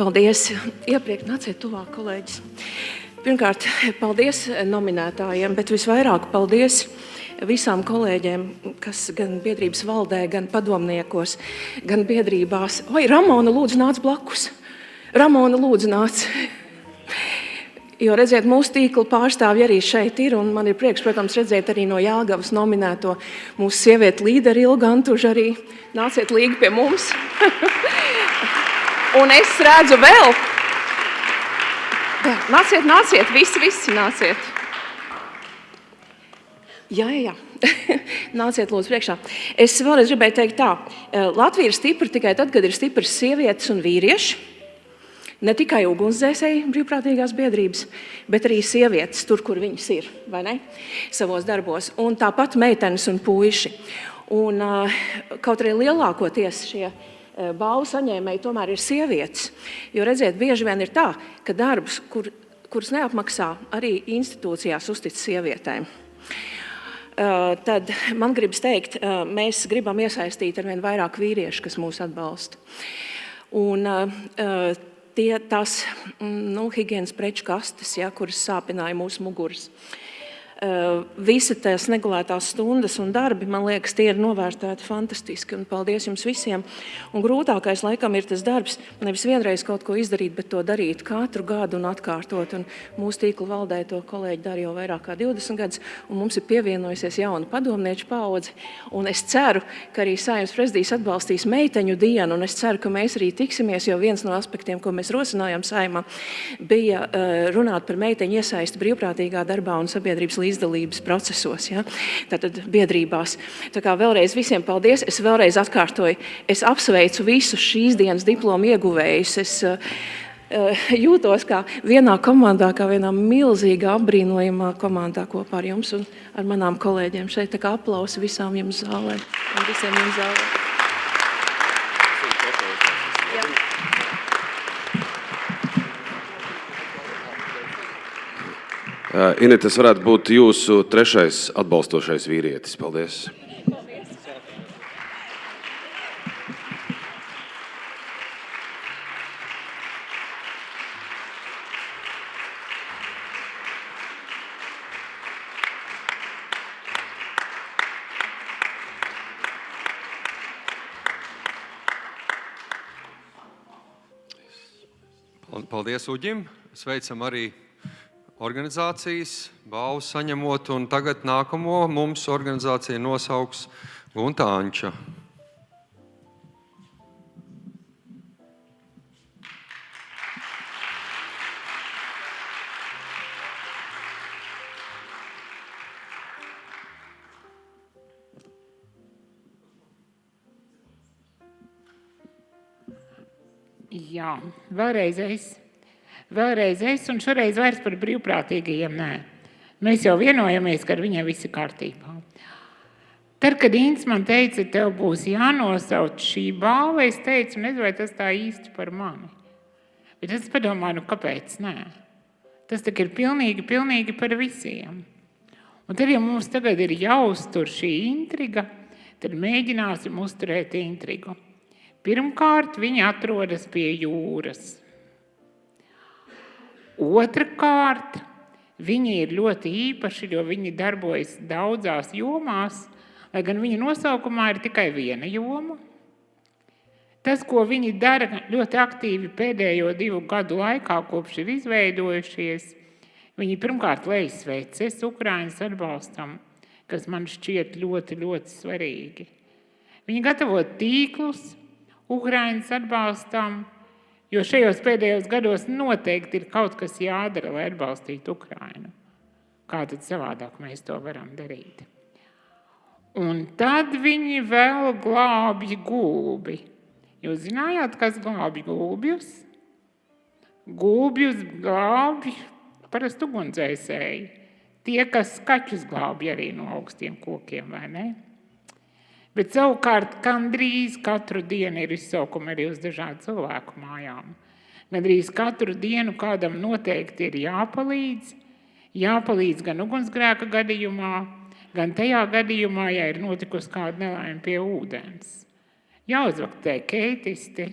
Paldies. Iepriekš nāciet tuvāk, kolēģis. Pirmkārt, paldies nominētājiem, bet visvairāk paldies visām kolēģiem, kas gan biedrības valdē, gan padomniekos, gan biedrībās. Vai Ramona lūdzu nāc blakus? Ramona lūdzu nāc. Jo, redziet, mūsu tīkla pārstāvji arī šeit ir, un man ir prieks, protams, redzēt arī no Jelgavas nominēto mūsu sievieti līderi Ilgu Antužu arī. Nāciet līgi pie mums. Un es redzu vēl. Nāciet, visi nāciet. Jā. Nāciet, lūdzu, priekšā. Es vēlreiz gribēju teikt tā. Latvija ir stipra tikai tad, kad ir stipras sievietes un vīrieši. Ne tikai ugunsdzēsēji brīvprātīgās biedrības, bet arī sievietes tur, kur viņas ir, vai ne, savos darbos. Un tāpat meitenes un puiši. Un kaut arī lielākoties šie balvu saņēmēji tomēr ir sievietes. Jo, redziet, bieži vien ir tā, ka darbus, kurus neapmaksā, arī institūcijās uztic sievietēm. Tad man gribas teikt, mēs gribam iesaistīt arvien vairāk vīriešu, kas mūs atbalsta. Un tās higienas preču kastes, kuras sāpināja mūsu muguras. Visa tās negulētās stundas un darbi, man liekas, tie ir novērtēti fantastiski. Un paldies jums visiem. Un grūtākais laikam ir tas darbs, nevis vienreiz kaut ko izdarīt, bet to darīt katru gadu un atkārtot. Un mūsu tīkla valdē to kolēģi dara jau vairāk kā 20 gadus, un mums ir pievienojusies jauna padomnieču paudze. Un es ceru, ka arī Saeimas prezidijs atbalstīs meiteņu dienu, un es ceru, ka mēs arī tiksimies, jo viens no aspektiem, ko mēs rosinājām Saeimā, bija runāt par meiteņu iesaisti brīvprātīgā darbā un sabiedrības līdzdalības procesos, tātad biedrībās. Tā kā vēlreiz visiem paldies. Es vēlreiz atkārtoju, es apsveicu visus šīs dienas diplomu ieguvējus. Es jūtos kā vienā komandā, kā vienā milzīgā, apbrīnojamā komandā kopā ar jums un ar manām kolēģiem šeit. Tā kā aplausi visām jums zālē un visiem jums zālē. Inete, tas varētu būt jūsu trešais atbalstošais vīrietis. Paldies. Paldies Uģim. Sveicam arī organizācijas, balvu saņemot, un tagad nākamo mums organizācija nosauks Gunta Anča. Jā, vēlreiz es, un šoreiz vairs par brīvprātīgajiem nē. Mēs jau vienojamies, ka ar viņiem viss ir kārtībā. Tad, kad Ints man teica, tev būs jānosauc šī balva, es teicu, nezinu, vai tas tā īsti par mani. Bet es padomāju, kāpēc nē? Tas tak ir pilnīgi par visiem. Un tad, ja mums tagad ir jāuztur šī intriga, tad mēģināsim uzturēt intrigu. Pirmkārt, viņi atrodas pie jūras. Otrakārt, viņi ir ļoti īpaši, jo viņi darbojas daudzās jomās, lai gan viņa nosaukumā ir tikai viena joma. Tas, ko viņi dara ļoti aktīvi pēdējo 2 gadu laikā, kopš ir izveidojušies, viņi pirmkārt lejas sveces Ukrainas atbalstam, kas man šķiet ļoti svarīgi. Viņi gatavo tīklus Ukrainas atbalstam, jo šajos pēdējos gados noteikti ir kaut kas jādara, lai atbalstītu Ukrainu. Kā tad savādāk mēs to varam darīt? Un tad viņi vēl glābj gulbi. Jūs zinājāt, kas glābj gulbjus? Gulbjus glābj parasti ugunsdzēsēji. Tie, kas kaķus glābj arī no augstiem kokiem, vai ne? Bet savukārt gandrīz katru dienu ir izsaukumi arī uz dažādu cilvēku mājām. Gandrīz katru dienu kādam noteikti ir jāpalīdz. Jāpalīdz gan ugunsgrēka gadījumā, gan tajā gadījumā, ja ir notikusi kāda nelaime pie ūdens. Jāuzvaktē keitisti,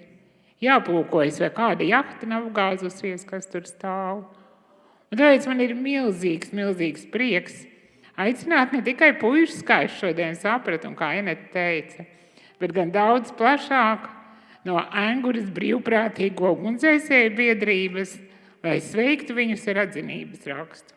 jāplūkojas, vai kāda jahta nav gāzusies, kas tur stāv. Un tāpēc man ir milzīgs prieks aicināt ne tikai puišus, kā es šodien sapratu un kā Inete teica, bet gan daudz plašāk no Enguras brīvprātīgo ugunsdzēsēju biedrības, lai sveiktu viņus ar atzinības rakstu.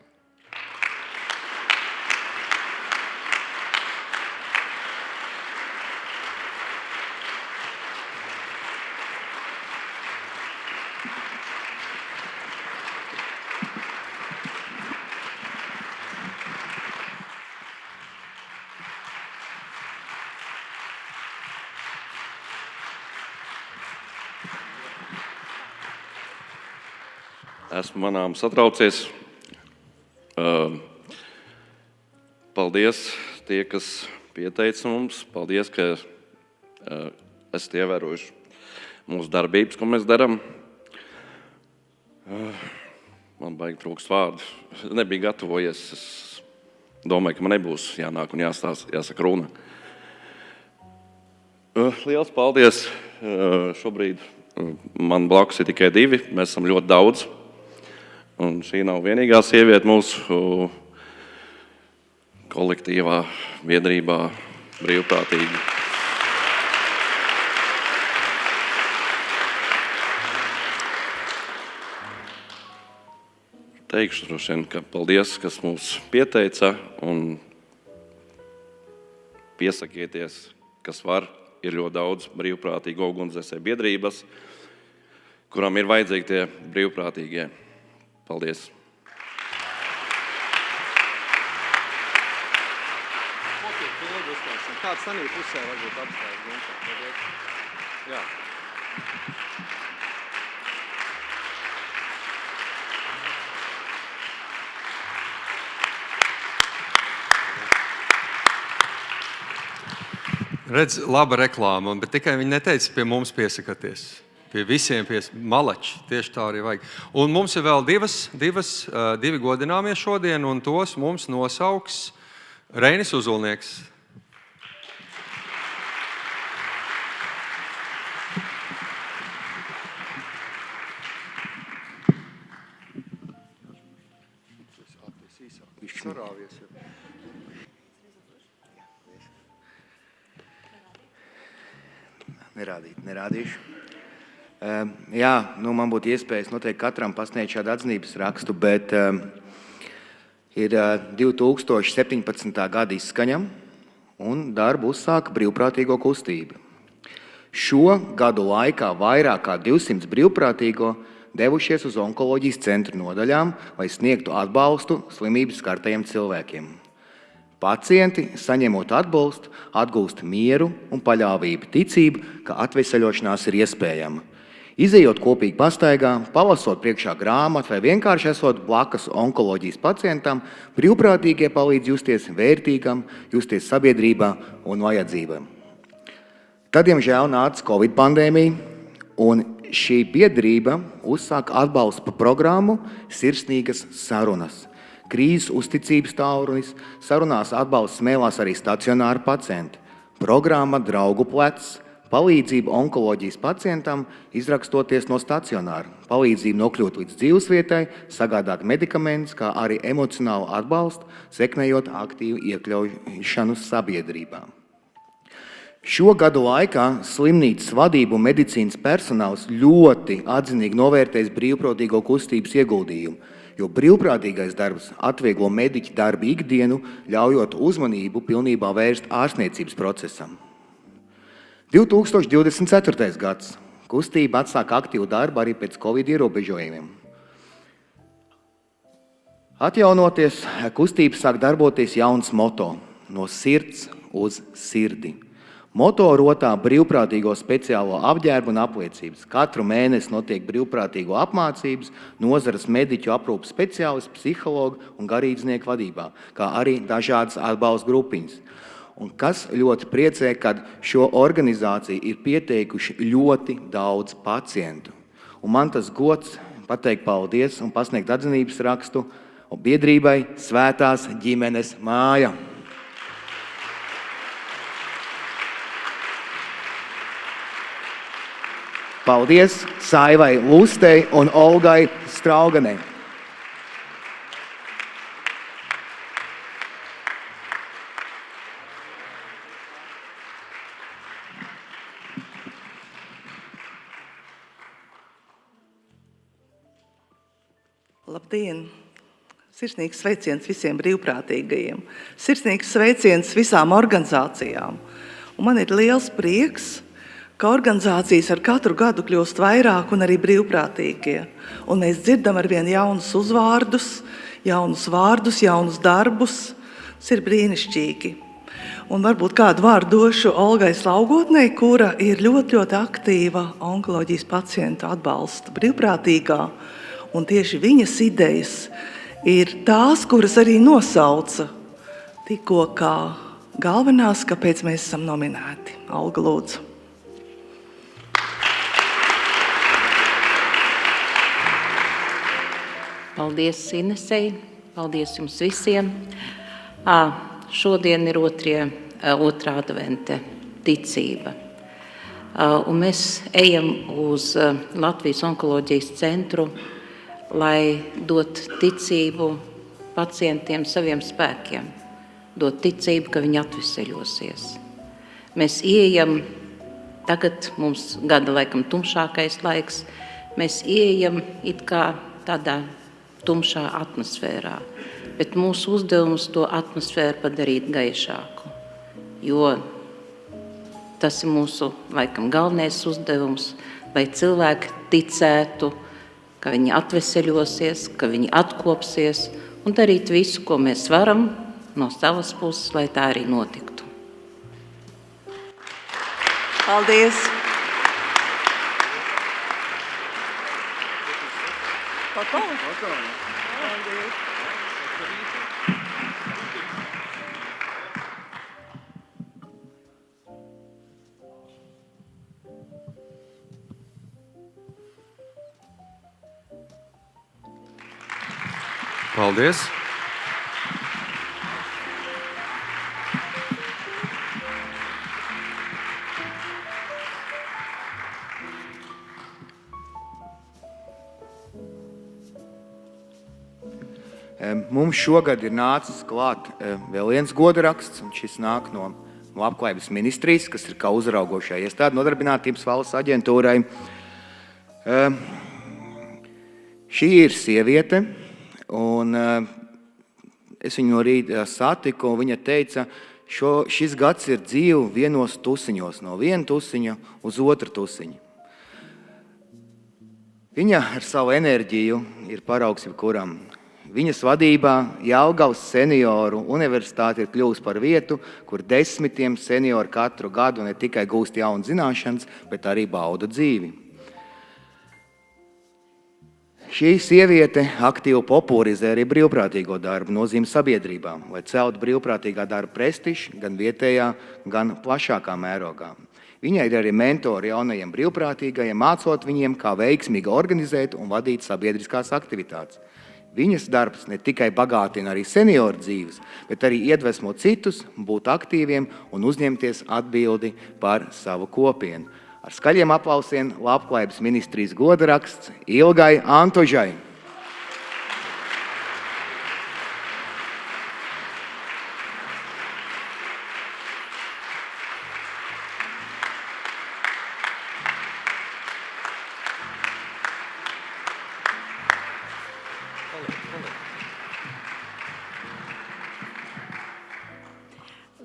esmu manām satraucies. Paldies tie, kas pieteica mums. Paldies, ka esat ievērojuši mūsu darbības, ko mēs darām. Man baigi trūkst vārdu. Nebija gatavojies. Es domāju, ka man nebūs jānāk un jāsaka runa. Liels paldies. Šobrīd man blakus ir tikai 2. Mēs esam ļoti daudz. Un šī nav vienīgā sieviete mūsu kolektīvā biedrībā brīvprātīgi. Teikšu droši vien, ka paldies, kas mūs pieteica un piesakieties, kas var. Ir ļoti daudz brīvprātīgu organizāciju biedrības, kurām ir vajadzīgi tie brīvprātīgie. Paldies! Kāds tanī pusē varbūt apstājas? Jā. Redz, laba reklāma, bet tikai viņi neteica pie mums piesakaties. Pie visiem malači, tieši tā arī vajag. Un mums ir vēl divi godināmie šodien, un tos mums nosauks Reinis Uzulnieks. Nerādīšu. Jā, man būtu iespējas noteikti katram pasniegt šādu atzinības rakstu, bet ir 2017. gada izskaņa un darbu uzsāka brīvprātīgo kustību. Šo gadu laikā vairāk kā 200 brīvprātīgo devušies uz onkoloģijas centru nodaļām, lai sniegtu atbalstu slimības skartajiem cilvēkiem. Pacienti, saņemot atbalstu, atgūst mieru un paļāvību, ticību, ka atveseļošanās ir iespējama. Izejot kopīgi pastaigā, palasot priekšā grāmatu vai vienkārši esot blakus onkoloģijas pacientam, brīvprātīgie palīdz justies vērtīgam, justies sabiedrībā un vajadzībām. Tad, diemžēl, nāca Covid pandēmija, un šī biedrība uzsāka atbalstu par programmu Sirsnīgas sarunas. Krīzes uzticības tālrunis, sarunās atbalsts smēlās arī stacionāri pacienti. Programma Draugu plecs, palīdzība onkoloģijas pacientam, izrakstoties no stacionāra, palīdzība nokļūt līdz dzīvesvietai, sagādāt medikamentus, kā arī emocionālu atbalstu, sekmējot aktīvu iekļaušanu sabiedrībā. Šo gadu laikā slimnīcas vadību un medicīnas personāls ļoti atzinīgi novērtējis brīvprātīgo kustības ieguldījumu, jo brīvprātīgais darbs atvieglo mediķu darbu ikdienu, ļaujot uzmanību pilnībā vērst ārstniecības procesam. 2024. gads. Kustība atsāk aktīvu darbu arī pēc Covid ierobežojumiem. Atjaunoties, kustība sāk darboties jauns moto – no sirds uz sirdi. Moto rotā brīvprātīgo speciālo apģērbu un apliecības. Katru mēnesi notiek brīvprātīgo apmācības, nozares mediķu aprūpas speciālistu, psihologu un garīdznieku vadībā, kā arī dažādas atbalsta grupiņas. Un kas ļoti priecē, kad šo organizāciju ir pieteikuši ļoti daudz pacientu. Un man tas gods pateikt paldies un pasniegt atzinības rakstu biedrībai Svētās ģimenes māja. Paldies Saivai Lustei un Olgai Strauganei. Labdien! Sirsnīgs sveiciens visiem brīvprātīgajiem. Sirsnīgs sveiciens visām organizācijām. Un man ir liels prieks, ka organizācijas ar katru gadu kļūst vairāk un arī brīvprātīgie. Un mēs dzirdam arvien jaunus uzvārdus, jaunus vārdus, jaunus darbus. Tas ir brīnišķīgi. Un varbūt kādu vārdu došu Olgai Slaugotnei, kura ir ļoti aktīva onkoloģijas pacientu atbalsta brīvprātīgā. Un tieši viņas idejas ir tās, kuras arī nosauca tikko kā galvenās, kāpēc mēs esam nominēti. Olga, lūdzu. Paldies Inesei, paldies jums visiem. Šodien ir otrā advente ticība. Un mēs ejam uz Latvijas onkoloģijas centru, lai dot ticību pacientiem saviem spēkiem, dot ticību, ka viņi atveseļosies. Mēs ieejam, tagad mums gada laikam tumšākais laiks, mēs ieejam it kā tādā tumšā atmosfērā, bet mūsu uzdevums to atmosfēru padarīt gaišāku, jo tas ir mūsu laikam galvenais uzdevums, lai cilvēki ticētu, ka viņi atveseļosies, ka viņi atkopsies un darīt visu, ko mēs varam no savas puses, lai tā arī notiktu. Paldies! Paldies! Mums šogad ir nācis klāt vēl viens godaraksts, un šis nāk no Labklājības ministrijas, kas ir kā uzraugošā iestāde Nodarbinātības valsts aģentūrai. Šī ir sieviete, un es viņu no rīta satiku, un viņa teica, šis gads ir dzīve vienos tusiņos, no viena tusiņa uz otru tusiņu. Viņa ar savu enerģiju ir paraugs jebkuram. Viņas vadībā Jelgavas senioru universitāte ir kļuvusi par vietu, kur desmitiem seniori katru gadu ne tikai gūst jaunas zināšanas, bet arī bauda dzīvi. Šī sieviete aktīvi popularizē arī brīvprātīgo darbu nozīmi sabiedrībā, lai celtu brīvprātīgā darba prestižu gan vietējā, gan plašākā mērogā. Viņai ir arī mentori jaunajiem brīvprātīgajiem, mācot viņiem, kā veiksmīgi organizēt un vadīt sabiedriskās aktivitātes. Viņas darbs ne tikai bagātina arī senioru dzīves, bet arī iedvesmo citus būt aktīviem un uzņemties atbildi par savu kopienu. Ar skaļiem aplausiem Labklājības ministrijas godaraksts Ilgai Antožai.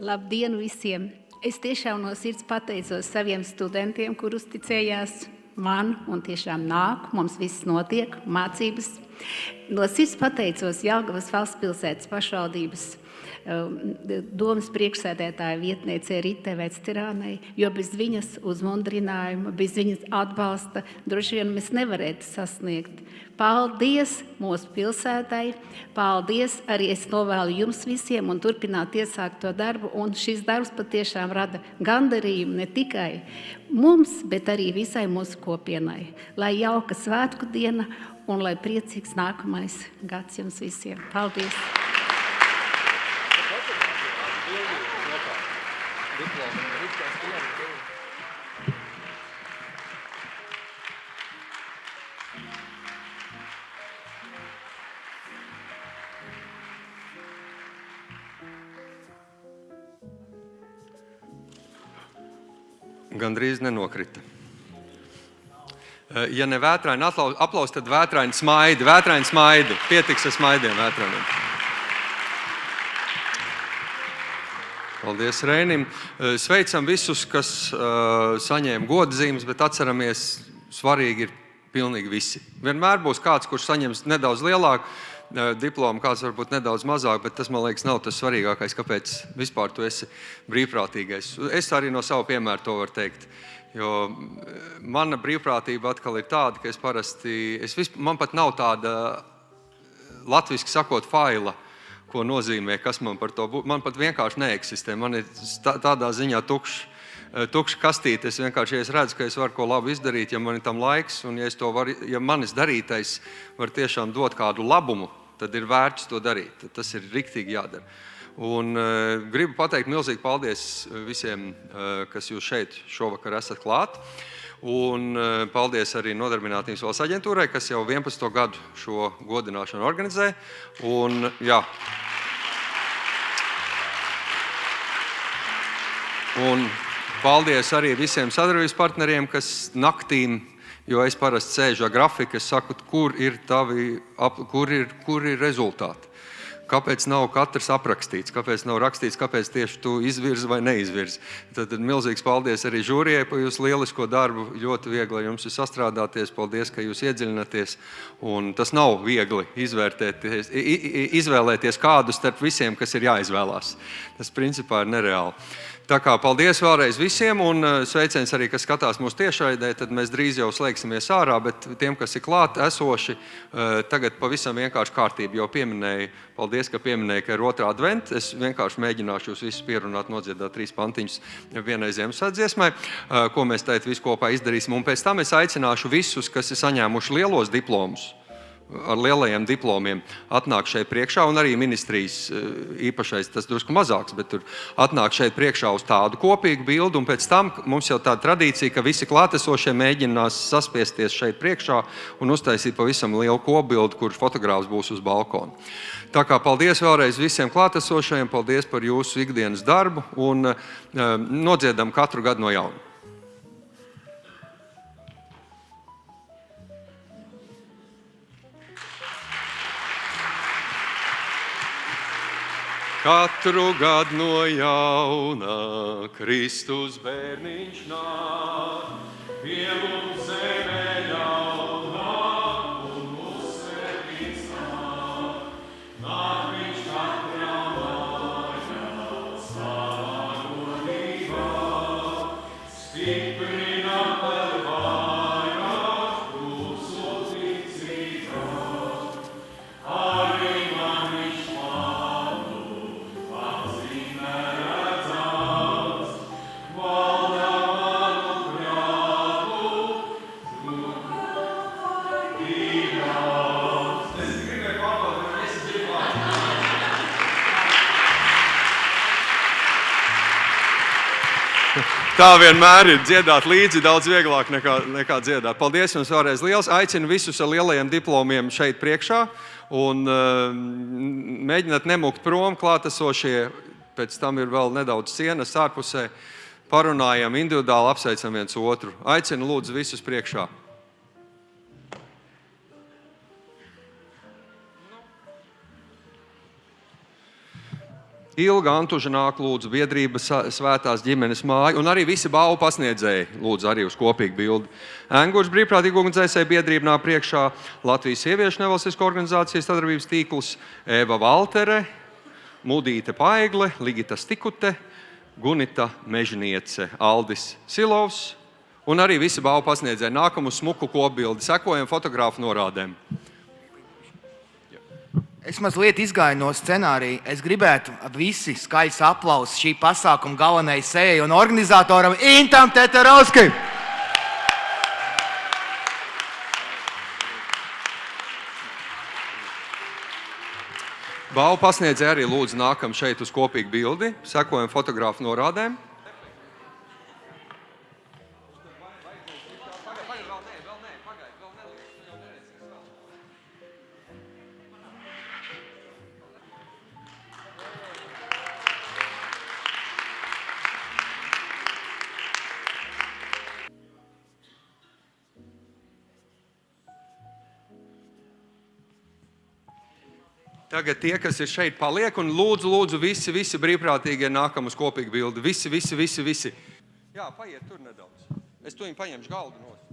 Labdien visiem! Es tiešām no sirds pateicos saviem studentiem, kur uzticējās man un tiešām nāk, mums viss notiek, mācības. No sirds pateicos Jelgavas valsts pilsētas pašvaldības domas priekšsēdētāja vietniecei Ritai Vectirānei, jo bez viņas uzmundrinājuma, bez viņas atbalsta droši vien mēs nevarētu sasniegt. Paldies mūsu pilsētai, paldies arī es novēlu jums visiem un turpināt iesākt to darbu, un šis darbs patiešām rada gandarījumu ne tikai mums, bet arī visai mūsu kopienai. Lai jauka svētku diena un lai priecīgs nākamais gads jums visiem. Paldies! Gandrīz nenokrita. Ja ne vētraini aplaus, tad vētraini smaidi. Vētraini smaidi. Pietiks ar smaidiem vētrainiem. Paldies Reinim. Sveicam visus, kas saņēma godzīmes, bet atceramies, svarīgi ir pilnīgi visi. Vienmēr būs kāds, kurš saņems nedaudz lielāku. diplomu, kāds varbūt nedaudz mazāk, bet tas, man liekas, nav tas svarīgākais, kāpēc vispār tu esi brīvprātīgais. Es arī no savu piemēru to varu teikt. Jo mana brīvprātība atkal ir tāda, ka es parasti, man pat nav tāda, latviski sakot, faila, ko nozīmē, kas man par to būtu. Man pat vienkārši neeksistē. Man ir tādā ziņā tukšs kastīte. Es vienkārši, ja es redzu, ka es varu ko labu izdarīt, ja man ir tam laiks, un ja manis darītais var tiešām dot kādu labumu, tad ir vērts to darīt. Tad tas ir riktīgi jādara. Un gribu pateikt milzīgi paldies visiem, kas jūs šeit šovakar esat klāt. Un paldies arī Nodarbinātības valsts aģentūrai, kas jau 11. gadu šo godināšanu organizē. Un, jā. Un paldies arī visiem sadarbības partneriem, kas naktīm, jo es parasti sēžu ar grafiku, es saku, kur ir rezultāti. Kāpēc nav katrs aprakstīts, kāpēc nav rakstīts, kāpēc tieši tu izvirzi vai neizvirzi. Tad milzīgs paldies arī žūrijai par jūsu lielisko darbu. Ļoti viegli jums ir sastrādāties. Paldies, ka jūs iedziļināties. Un tas nav viegli izvēlēties kādu starp visiem, kas ir jāizvēlās. Tas principā ir nereāli. Tā kā paldies vēlreiz visiem un sveiciens arī, kas skatās mūsu tiešraidē, tad mēs drīz jau slēgsimies ārā, bet tiem, kas ir klāt esoši, tagad pavisam vienkārši kārtība, jo paldies, ka pieminēja, ka ir otrā adventa. Es vienkārši mēģināšu jūs visus pierunāt, nodziedāt 3 pantiņus vienai Ziemassvētku dziesmai, ko mēs tagad visu kopā izdarīsim. Un pēc tam es aicināšu visus, kas ir saņēmuši lielos diplomus, ar lielajiem diplomiem, atnāk šeit priekšā, un arī ministrijas īpašais, tas drusku mazāks, bet tur atnāk šeit priekšā uz tādu kopīgu bildu, un pēc tam mums jau tāda tradīcija, ka visi klātesošie mēģinās saspiesties šeit priekšā un uztaisīt pavisam lielu kopbildu, kurš fotogrāfs būs uz balkona. Tā kā paldies vēlreiz visiem klātesošajiem, paldies par jūsu ikdienas darbu, un nodziedam katru gadu no jauna. Katru gadu no jauna Kristus bērniņš nāk, pie mums zemē ļaunā un mūs svētīts nāk. Nāk viņš katrā mājā, savā godībā, stiprina par vairāk mūsu ticībā. Arī man viņš Tā vienmēr ir dziedāt līdzi daudz vieglāk nekā dziedāt. Paldies jums vēlreiz liels. Aicinu visus ar lielajiem diplomiem šeit priekšā un mēģināt nemukt prom klātesošie. Pēc tam ir vēl nedaudz sienas ārpusē. Parunājam individuāli, apsveicam viens otru. Aicinu lūdzu visus priekšā. Ilga Antuža nāk lūdzu biedrības svētās ģimenes māju un arī visi balvu pasniedzēji lūdzu arī uz kopīgu bildi. Engurs brīvprātīgu ugunsdzēsēju biedrība nāk priekšā, Latvijas sieviešu nevalstisko organizācijas sadarbības tīkls, Eva Valtere, Mudīte Paigle, Ligita Stikute, Gunita Mežniece, Aldis Silovs un arī visi balvu pasniedzēji nākam uz smuku kopbildi. Sekojam fotografu norādēm. Es mazliet izgāju no scenārija. Es gribētu visi skaļs aplausus šī pasākuma galvenajai sējai un organizatoram Intam Teterovskim. Balvu pasniedzēji arī lūdzu nākam šeit uz kopīgu bildi. Sekojam fotografu norādēm. Tagad tie, kas ir šeit, paliek un lūdzu visi brīvprātīgie nākam uz kopīgu bildi. Visi. Jā, paiet tur nedaudz. Es to viņu paņemšu galdu nost.